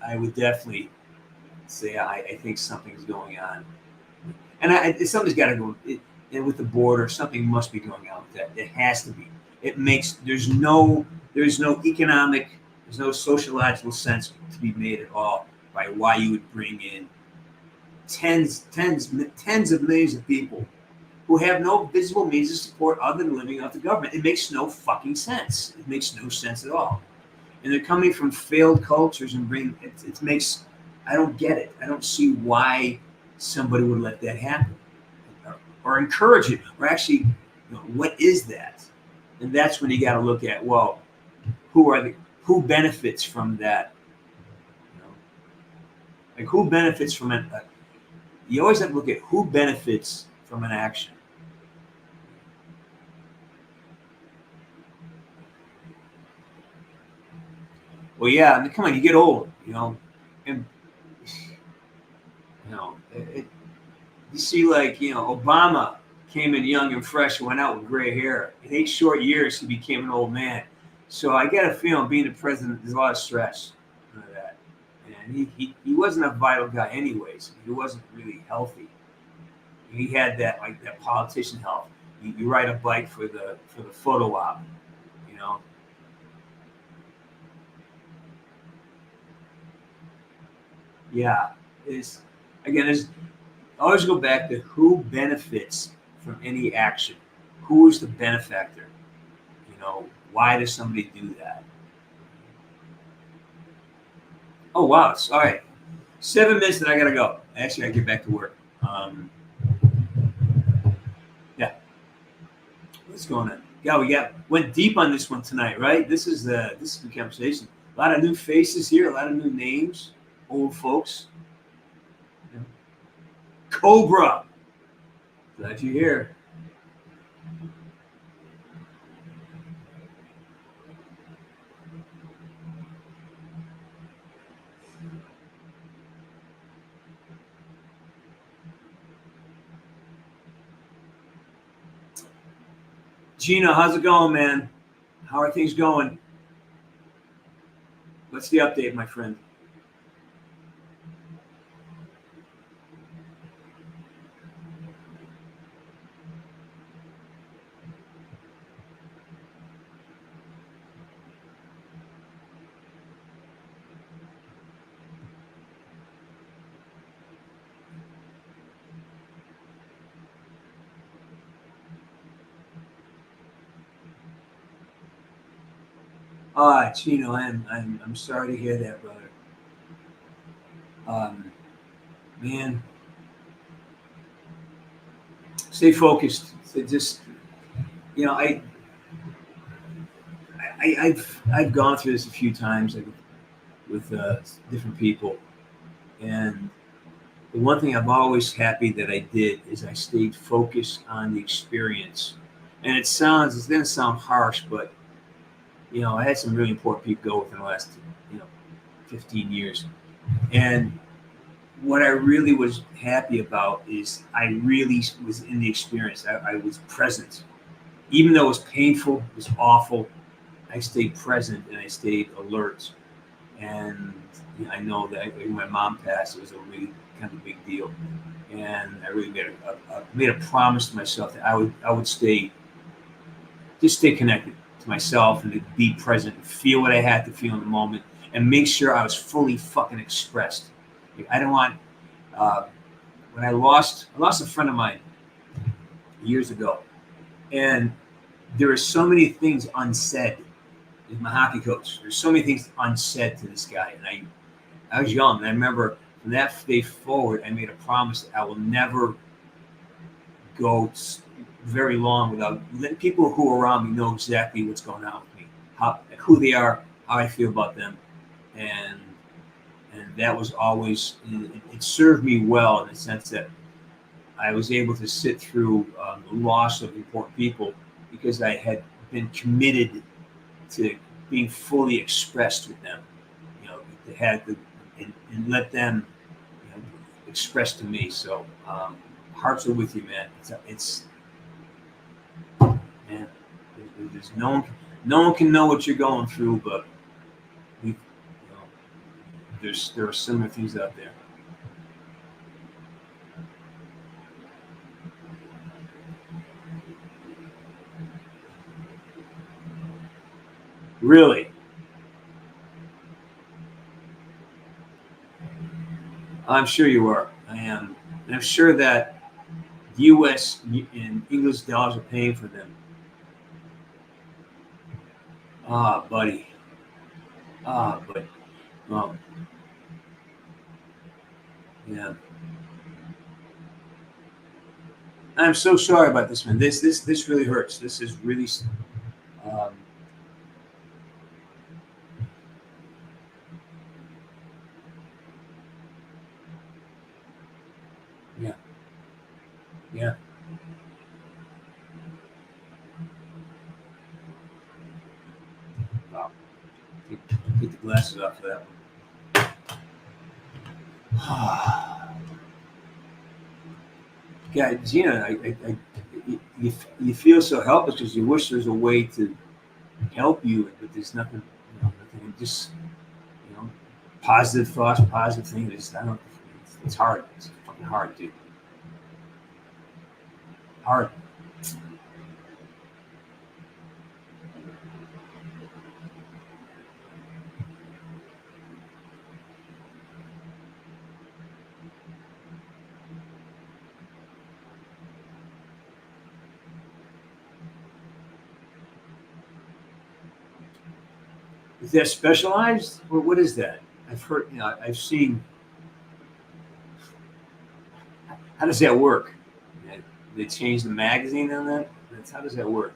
I would definitely say I think something's going on, and something's got to go. And with the border, something must be going on with that. It has to be. There's no economic, there's no sociological sense to be made at all by why you would bring in tens of millions of people who have no visible means of support other than living off the government. It makes no fucking sense. It makes no sense at all. And they're coming from failed cultures and I don't get it. I don't see why somebody would let that happen or encourage it, or actually, what is that? And that's when you got to look at, well, who benefits from that? Like who benefits from it? You always have to look at who benefits from an action. Well, yeah, I mean, come on, you get old, and you see, like, Obama came in young and fresh and went out with gray hair. In 8 short years, he became an old man. So I get a feeling being the president, there's a lot of stress out of that. And he wasn't a vital guy anyways. He wasn't really healthy. He had that politician health. You ride a bike for the photo op, Yeah, always go back to who benefits from any action. Who is the benefactor? Why does somebody do that? Oh, wow. All right. 7 minutes and I got to go. Actually, I get back to work. Yeah. What's going on? Yeah, went deep on this one tonight, right? This is the conversation. A lot of new faces here, a lot of new names, old folks. Cobra. Glad you're here. Gina, how's it going, man? How are things going? What's the update, my friend? Chino, I'm sorry to hear that, brother. Man, stay focused. Just I've gone through this a few times with different people, and the one thing I'm always happy that I did is I stayed focused on the experience. And it's going to sound harsh, but I had some really important people go within the last 15 years, and what I really was happy about is I really was in the experience. I was present, even though it was painful, it was awful. I stayed present and I stayed alert. And I know that when my mom passed, it was a really kind of a big deal. And I really made a promise to myself that I would stay connected to myself and to be present and feel what I had to feel in the moment and make sure I was fully fucking expressed. I don't want, when I lost a friend of mine years ago, and there were so many things unsaid. He's my hockey coach. There's so many things unsaid to this guy, and I was young, and I remember from that day forward, I made a promise that I will never go very long without letting people who are around me know exactly what's going on with me, who they are, how I feel about them, and that was always, it served me well in the sense that I was able to sit through the loss of important people because I had been committed to being fully expressed with them, to have and let them, express to me. So hearts are with you, man. It's man. There's no one can know what you're going through, but there are similar things out there. Really, I'm sure you are. I am, and I'm sure that the U.S. and English dollars are paying for them. Ah, buddy. But well, yeah. I'm so sorry about this, man. This really hurts. This is really. Um, yeah. Yeah. Wow. Get the glasses off for that one. God, Gina, you feel so helpless because you wish there's a way to help you, but there's nothing. Nothing. Just positive thoughts, positive things. I don't. It's hard. It's fucking hard, dude. Hard. Is that specialized? Or what is that? I've heard. I've seen. How does that work? They change the magazine on that. How does that work?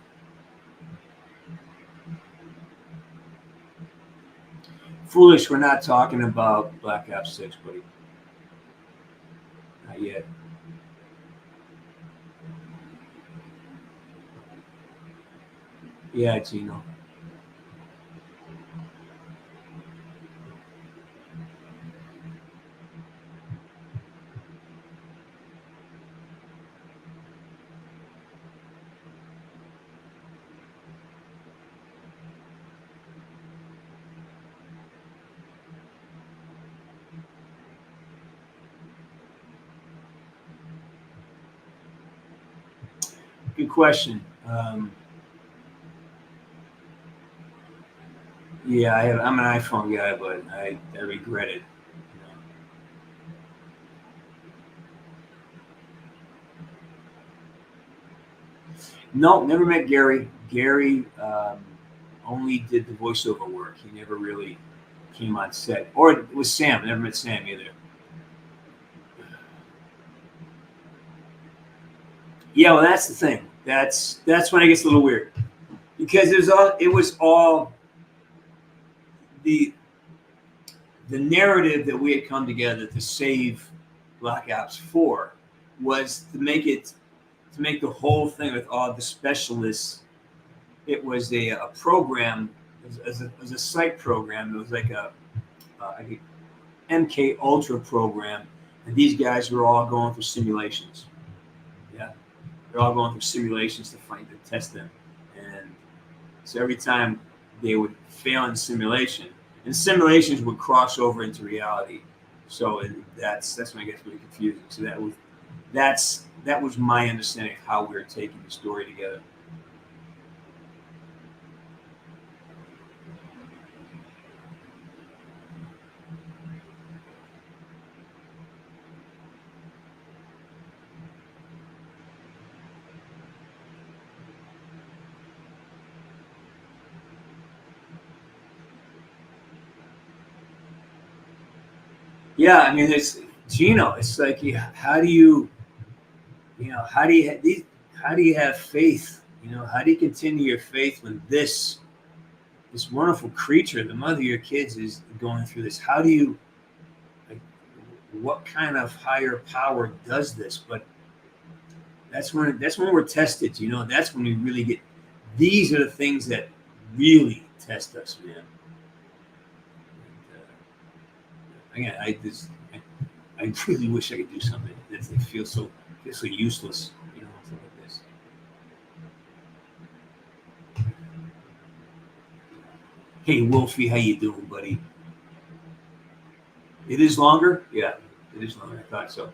Foolish. We're not talking about Black Ops 6, buddy. Not yet. Yeah, Gino. Good question. Yeah, I'm an iPhone guy, but I regret it. No, never met Gary. Gary only did the voiceover work. He never really came on set. Or it was Sam. I never met Sam either. Yeah, well, that's the thing. That's when it gets a little weird because it was all the narrative that we had come together to save Black Ops 4 was to make the whole thing with all the specialists. It was a program, as a psych program. It was like a MK Ultra program, and these guys were all going through simulations. Yeah, they're all going through simulations to test them, and so every time they would fail in simulation, and simulations would cross over into reality. So that's when it gets really confusing. So that was my understanding of how we were taking the story together. Yeah, I mean, it's Gino. It's like, how do you how do you have faith? You know, how do you continue your faith when this wonderful creature, the mother of your kids, is going through this? How do you, like, what kind of higher power does this? But that's when we're tested. You know, that's when we really get. These are the things that really test us, man. And, again, I really wish I could do something that feels so useless. You know, something like this. Hey, Wolfie, how you doing, buddy? It is longer? Yeah, it is longer. I thought so.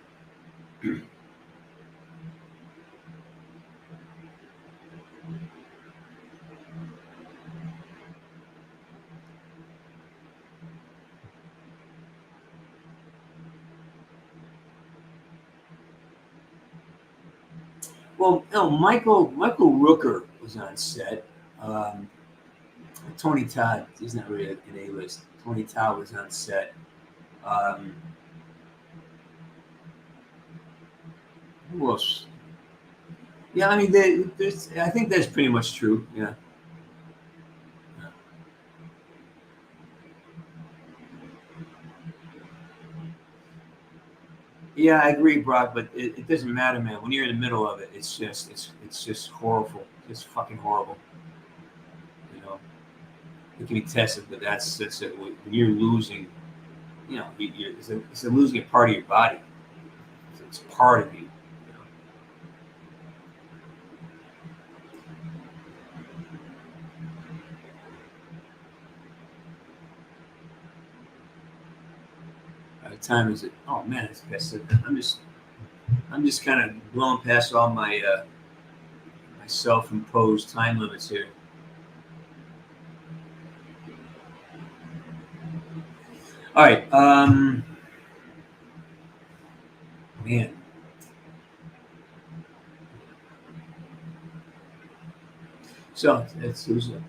Well, no, Michael Rooker was on set. Tony Todd, he's not really an A-list. Tony Todd was on set. Who else? Yeah, I mean, there's. I think that's pretty much true. Yeah. Yeah, I agree, Brock. But it doesn't matter, man. When you're in the middle of it, it's just horrible. It's fucking horrible. You know, it can be tested, but that's it. When you're losing, you know, it's a losing a part of your body. It's part of you. What time is it? Oh man, it's past. I'm just kind of blowing past all my my self-imposed time limits here. All right, man. So that's who's up.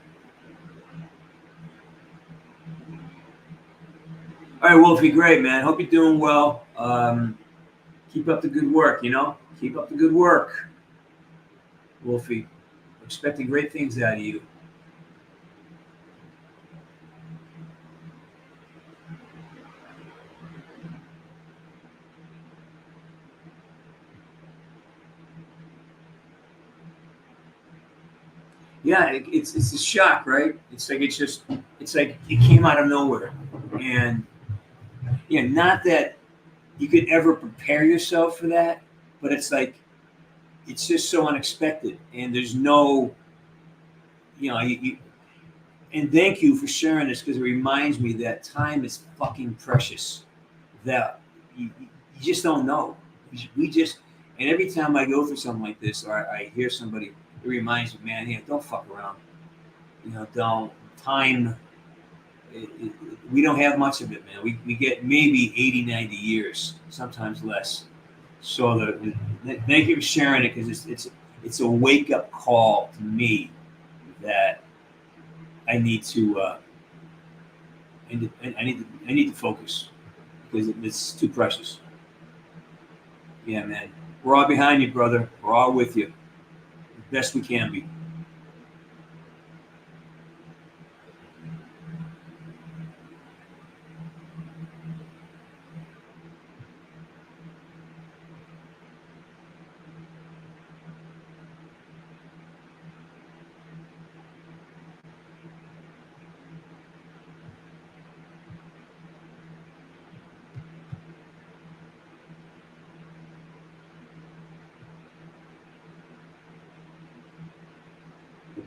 All right, Wolfie, great, man. Hope you're doing well. Keep up the good work, you know? Keep up the good work, Wolfie. I'm expecting great things out of you. Yeah, it's a shock, right? It's like it came out of nowhere. And yeah, not that you could ever prepare yourself for that, but it's like it's just so unexpected, and there's no, you know, and thank you for sharing this because it reminds me that time is fucking precious. That you just don't know. We just, and every time I go through something like this, or I hear somebody, it reminds me, man, yeah, don't fuck around. You know, don't time. We don't have much of it, man. We get maybe 80, 90 years, sometimes less. So thank you for sharing it because it's a wake up call to me that I need to I need to focus because it's too precious. Yeah, man. We're all behind you, brother. We're all with you, as best we can be.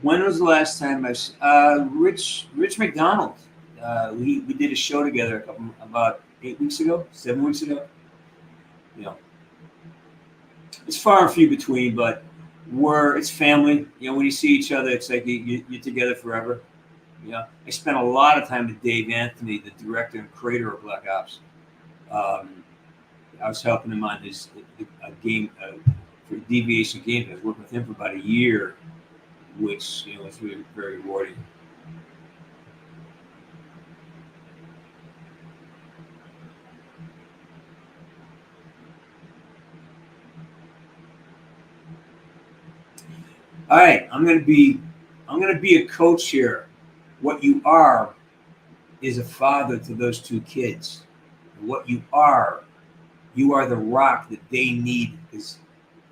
When was the last time Rich McDonald? We did a show together about 8 weeks ago, 7 weeks ago. You know, it's far and few between, but it's family. You know, when you see each other, it's like you're together forever. You know, I spent a lot of time with Dave Anthony, the director and creator of Black Ops. I was helping him on his game for Deviation Games. I was working with him for about a year, which was really very rewarding. All right, I'm gonna be a coach here. What you are is a father to those two kids. What you are the rock that they need. Because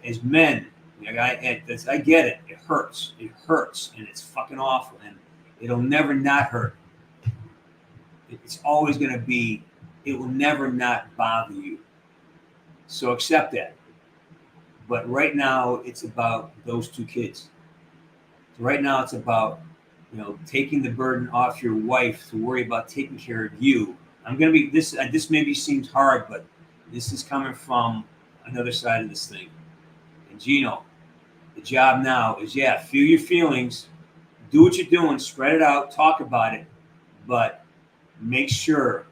as men, I get it. It hurts. It hurts, and it's fucking awful, and it'll never not hurt. It's always gonna be. It will never not bother you. So accept that. But right now, it's about those two kids. So right now, it's about taking the burden off your wife to worry about taking care of you. I'm gonna be this. This maybe seems hard, but this is coming from another side of this thing. And Gino, the job now is feel your feelings, do what you're doing, spread it out, talk about it, but make sure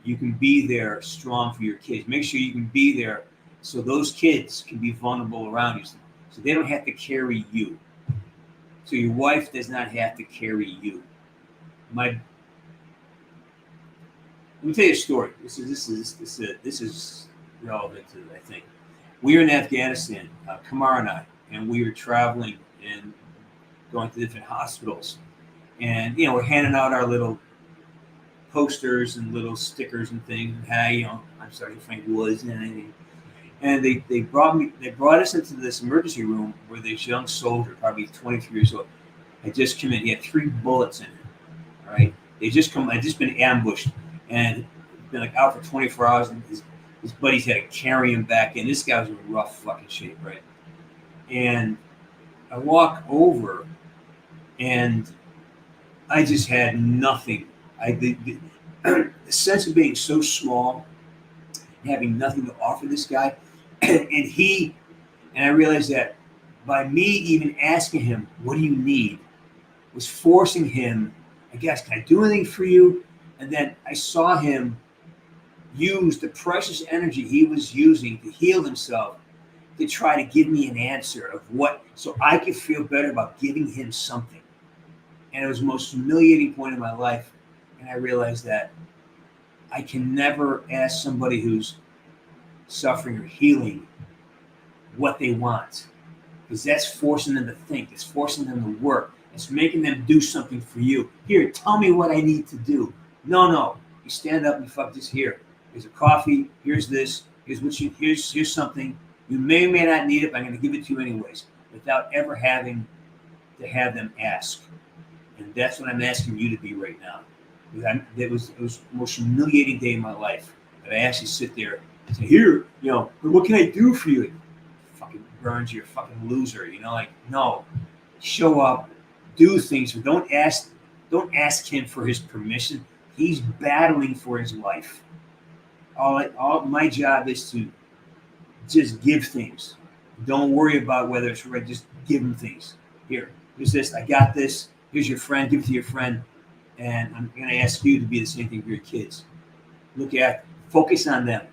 you can be there strong for your kids. Make sure you can be there so those kids can be vulnerable around you, so they don't have to carry you. So your wife does not have to carry you. Let me tell you a story. This is relevant to, I think. We were in Afghanistan, Kamar and I, and we were traveling and going to different hospitals, and we're handing out our little posters and little stickers and things. Hey, I'm sorry, Frank Woods and anything. And they brought us into this emergency room where this young soldier, probably 23 years old, had just come in. He had 3 bullets in him. All right, I'd just been ambushed and been out for 24 hours. And his buddies had to carry him back in. This guy was in rough fucking shape, right? And I walk over, and I just had nothing. The sense of being so small, having nothing to offer this guy, and I realized that by me even asking him, "What do you need?" was forcing him. I guess, can I do anything for you? And then I saw him use the precious energy he was using to heal himself to try to give me an answer of what, so I could feel better about giving him something. And it was the most humiliating point in my life. And I realized that I can never ask somebody who's suffering or healing what they want, because that's forcing them to think. It's forcing them to work. It's making them do something for you. Here, tell me what I need to do. No. You stand up and fuck this here. Here's a coffee. Here's this. Here's something. You may or may not need it, but I'm going to give it to you anyways, without ever having to have them ask. And that's what I'm asking you to be right now. It was the most humiliating day in my life that I actually sit there and say, "Here, what can I do for you?" Fucking Burns, you're a fucking loser. No, show up, do things. Don't ask him for his permission. He's battling for his life. All my job is to just give things. Don't worry about whether it's right. Just give him things. Here's this. I got this. Here's your friend. Give it to your friend. And I'm going to ask you to be the same thing for your kids. Focus on them.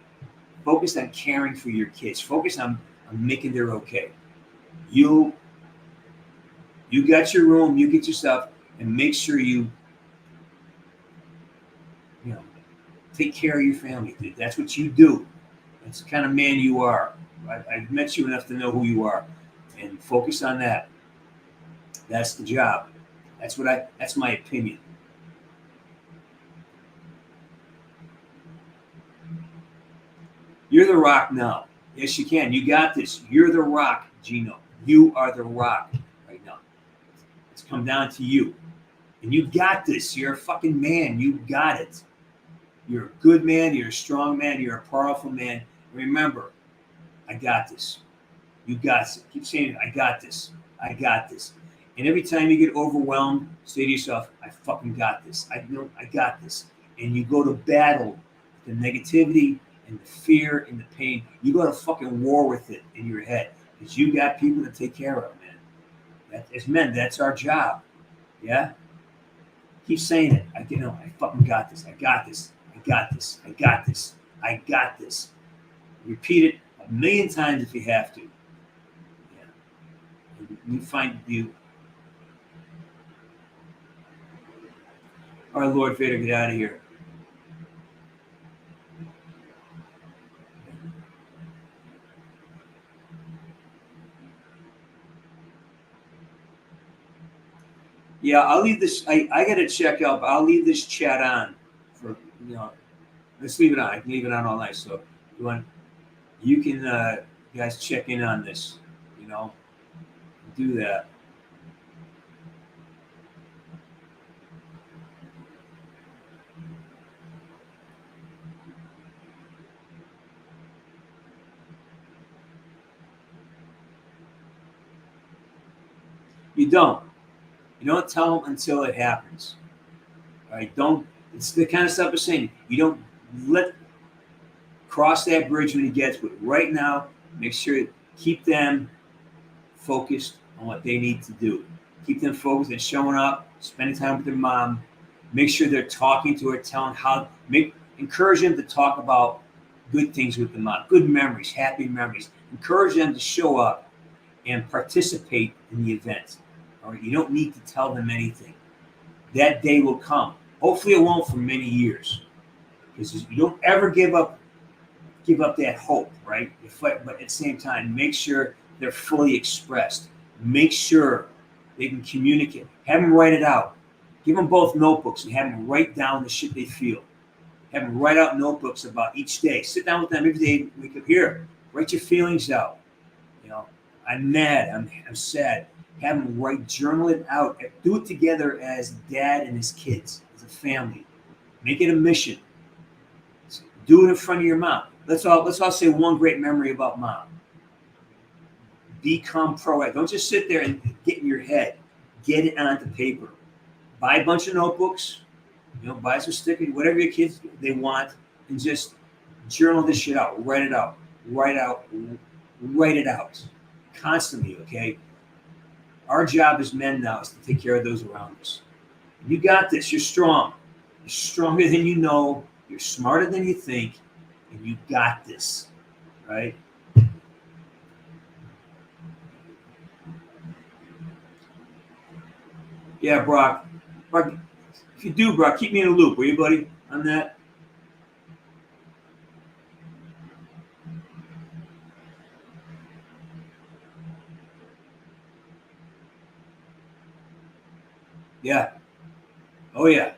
Focus on caring for your kids. Focus on making them okay. You got your room. You get your stuff, and make sure you take care of your family, dude. That's what you do. That's the kind of man you are. I've met you enough to know who you are, and focus on that. That's the job. That's my opinion. You're the rock now. Yes, you can. You got this. You're the rock, Gino. You are the rock right now. It's come down to you. And you got this. You're a fucking man. You got it. You're a good man. You're a strong man. You're a powerful man. Remember, I got this. You got this. Keep saying it. I got this. I got this. And every time you get overwhelmed, say to yourself, I fucking got this. I got this. And you go to battle the negativity and the fear and the pain. You go to fucking war with it in your head, because you got people to take care of, man. As men, that's our job. Yeah? Keep saying it. I fucking got this. I got this. I got this. I got this. I got this. Repeat it 1,000,000 times if you have to. Yeah. And you find you. All right, Lord Vader, get out of here. Yeah, I'll leave this. I got to check out. But I'll leave this chat on for Let's leave it on. I can leave it on all night. So you can guys check in on this. Do that. You don't tell them until it happens. All right? Don't. It's the kind of stuff I'm saying. You don't cross that bridge when it gets. But right now, make sure keep them focused on what they need to do. Keep them focused and showing up, spending time with their mom. Make sure they're talking to her, encourage them to talk about good things with the mom, good memories, happy memories. Encourage them to show up and participate in the event. All right, you don't need to tell them anything. That day will come. Hopefully, it won't for many years, because you don't ever give up that hope, right? But at the same time, make sure they're fully expressed. Make sure they can communicate. Have them write it out. Give them both notebooks and have them write down the shit they feel. Have them write out notebooks about each day. Sit down with them every day. We could hear. Write your feelings out. I'm mad. I'm sad. Have them journal it out. Do it together as dad and his kids, as a family. Make it a mission. Do it in front of your mom. Let's all say one great memory about mom. Become proactive. Don't just sit there and get in your head. Get it onto paper. Buy a bunch of notebooks. Buy some stickers, whatever your kids they want, and just journal this shit out. Write it out. Write it out. Constantly, okay? Our job as men now is to take care of those around us. You got this. You're strong. You're stronger than you know. You're smarter than you think. And you got this, right? Yeah, Brock, if you do, Brock, keep me in a loop, will you, buddy, on that? Yeah. Oh, yeah.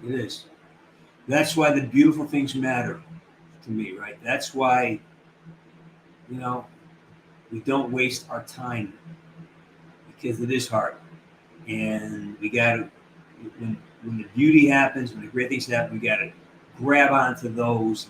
It is. That's why the beautiful things matter to me, right? That's why, we don't waste our time, because it is hard. And we got to, when the beauty happens, when the great things happen, we got to grab onto those.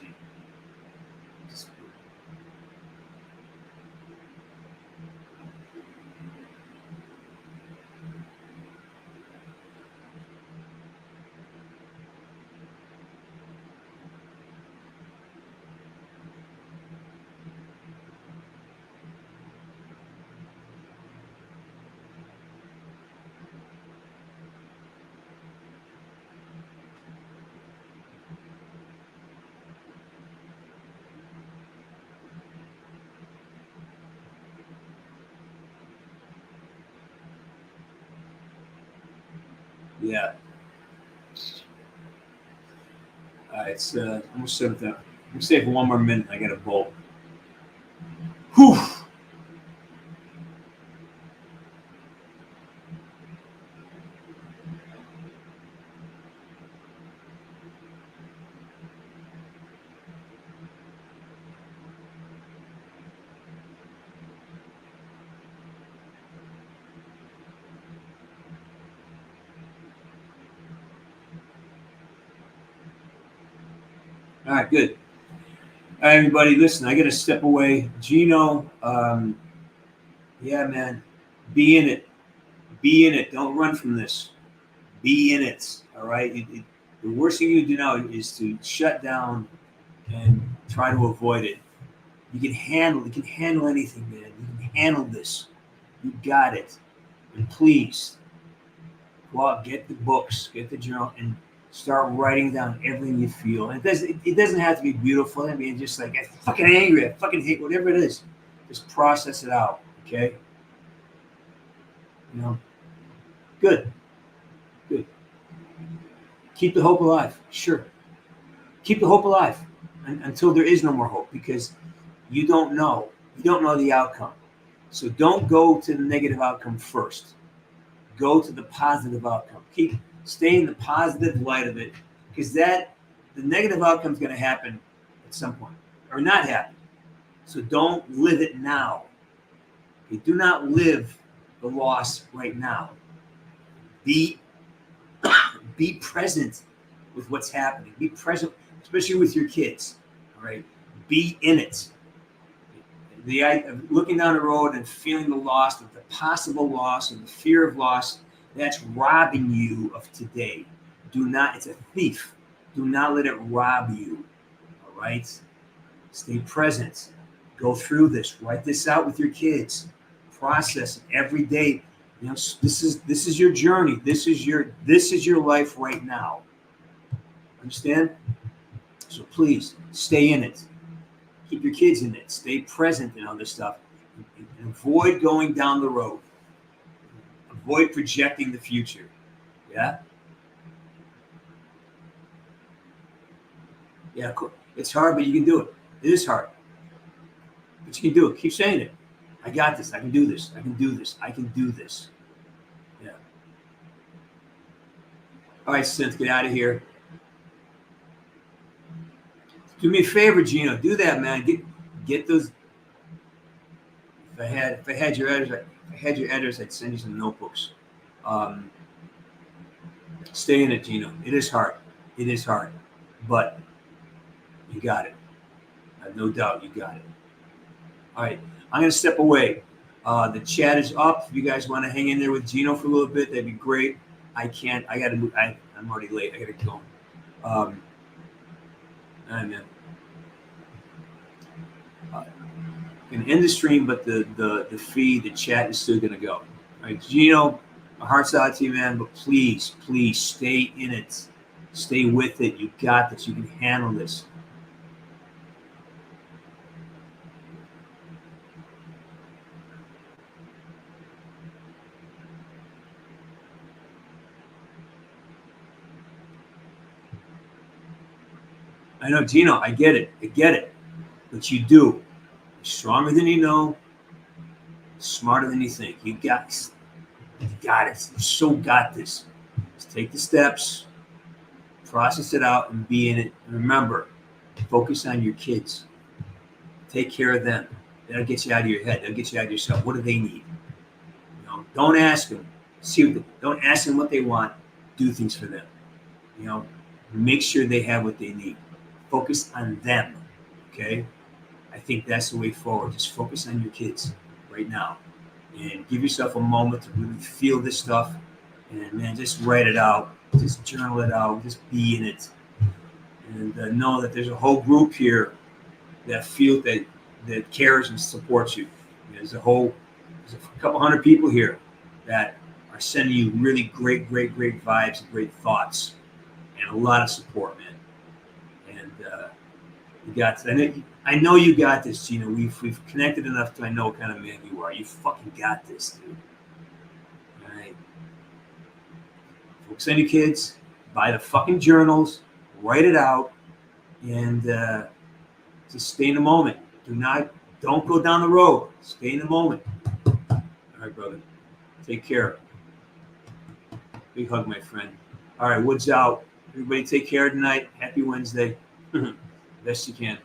Yeah. It's almost 7:00. I'm gonna stay for one more minute. I got a bolt. Whew. All right, good. All right, everybody, listen, I got to step away. Gino, yeah, man, be in it. Be in it. Don't run from this. Be in it, all right? The worst thing you do now is to shut down and try to avoid it. You can handle anything, man. You can handle this. You got it. And please, go out, get the books, get the journal, and start writing down everything you feel. And it doesn't have to be beautiful. I mean, just like, I'm fucking angry, I fucking hate, whatever it is. Just process it out, okay? Good. Keep the hope alive, sure. Keep the hope alive until there is no more hope, because you don't know. You don't know the outcome. So don't go to the negative outcome first. go to the positive outcome. Stay in the positive light of it, because the negative outcome is going to happen at some point, or not happen. So don't live it now. Okay? Do not live the loss right now. Be present with what's happening. Be present, especially with your kids. All right, be in it. The idea of looking down the road and feeling the loss, of the possible loss, and the fear of loss, that's robbing you of today. It's a thief. Do not let it rob you. All right? Stay present. Go through this. Write this out with your kids. Process it every day. You know, this is your journey. This is your life right now. Understand? So please stay in it. Keep your kids in it. Stay present in all this stuff. And avoid going down the road. Avoid projecting the future. Yeah? Yeah, cool. It's hard, but you can do it. It is hard. But you can do it. Keep saying it. I got this. I can do this. I can do this. I can do this. Yeah. All right, Synth, get out of here. Do me a favor, Gino. Do that, man. Get those. If I had your address, I'd send you some notebooks. Stay in it, Gino. It is hard. It is hard, but you got it. I have no doubt you got it. All right, I'm gonna step away. The chat is up. If you guys want to hang in there with Gino for a little bit, that'd be great. I can't. I gotta move. I'm already late. I gotta go. All right, man. Can end the stream, but the feed, the chat is still gonna go. All right, Gino, my heart's out to you, man. But please stay in it. Stay with it. You got this. You can handle this. I know, Gino, I get it. But you do. You're stronger than you know, smarter than you think. You got it. You so got this. Just take the steps, process it out, and be in it. And remember, focus on your kids. Take care of them. That'll get you out of your head. That'll get you out of yourself. What do they need? You know, don't ask them. Don't ask them what they want. Do things for them. You know, make sure they have what they need. Focus on them, okay? I think that's the way forward. Just focus on your kids right now and give yourself a moment to really feel this stuff. And, man, just write it out. Just journal it out. Just be in it. And know that there's a whole group here that feels that cares and supports you. There's a couple hundred people here that are sending you really great vibes and great thoughts and a lot of support, man. You got this. I know you got this, Gino. We've connected enough to I know what kind of man you are. You fucking got this, dude. All right. Focus on your kids. Buy the fucking journals. Write it out. And just stay in the moment. Don't go down the road. Stay in the moment. All right, brother. Take care. Big hug, my friend. All right, Woods out. Everybody take care tonight. Happy Wednesday. Best you can.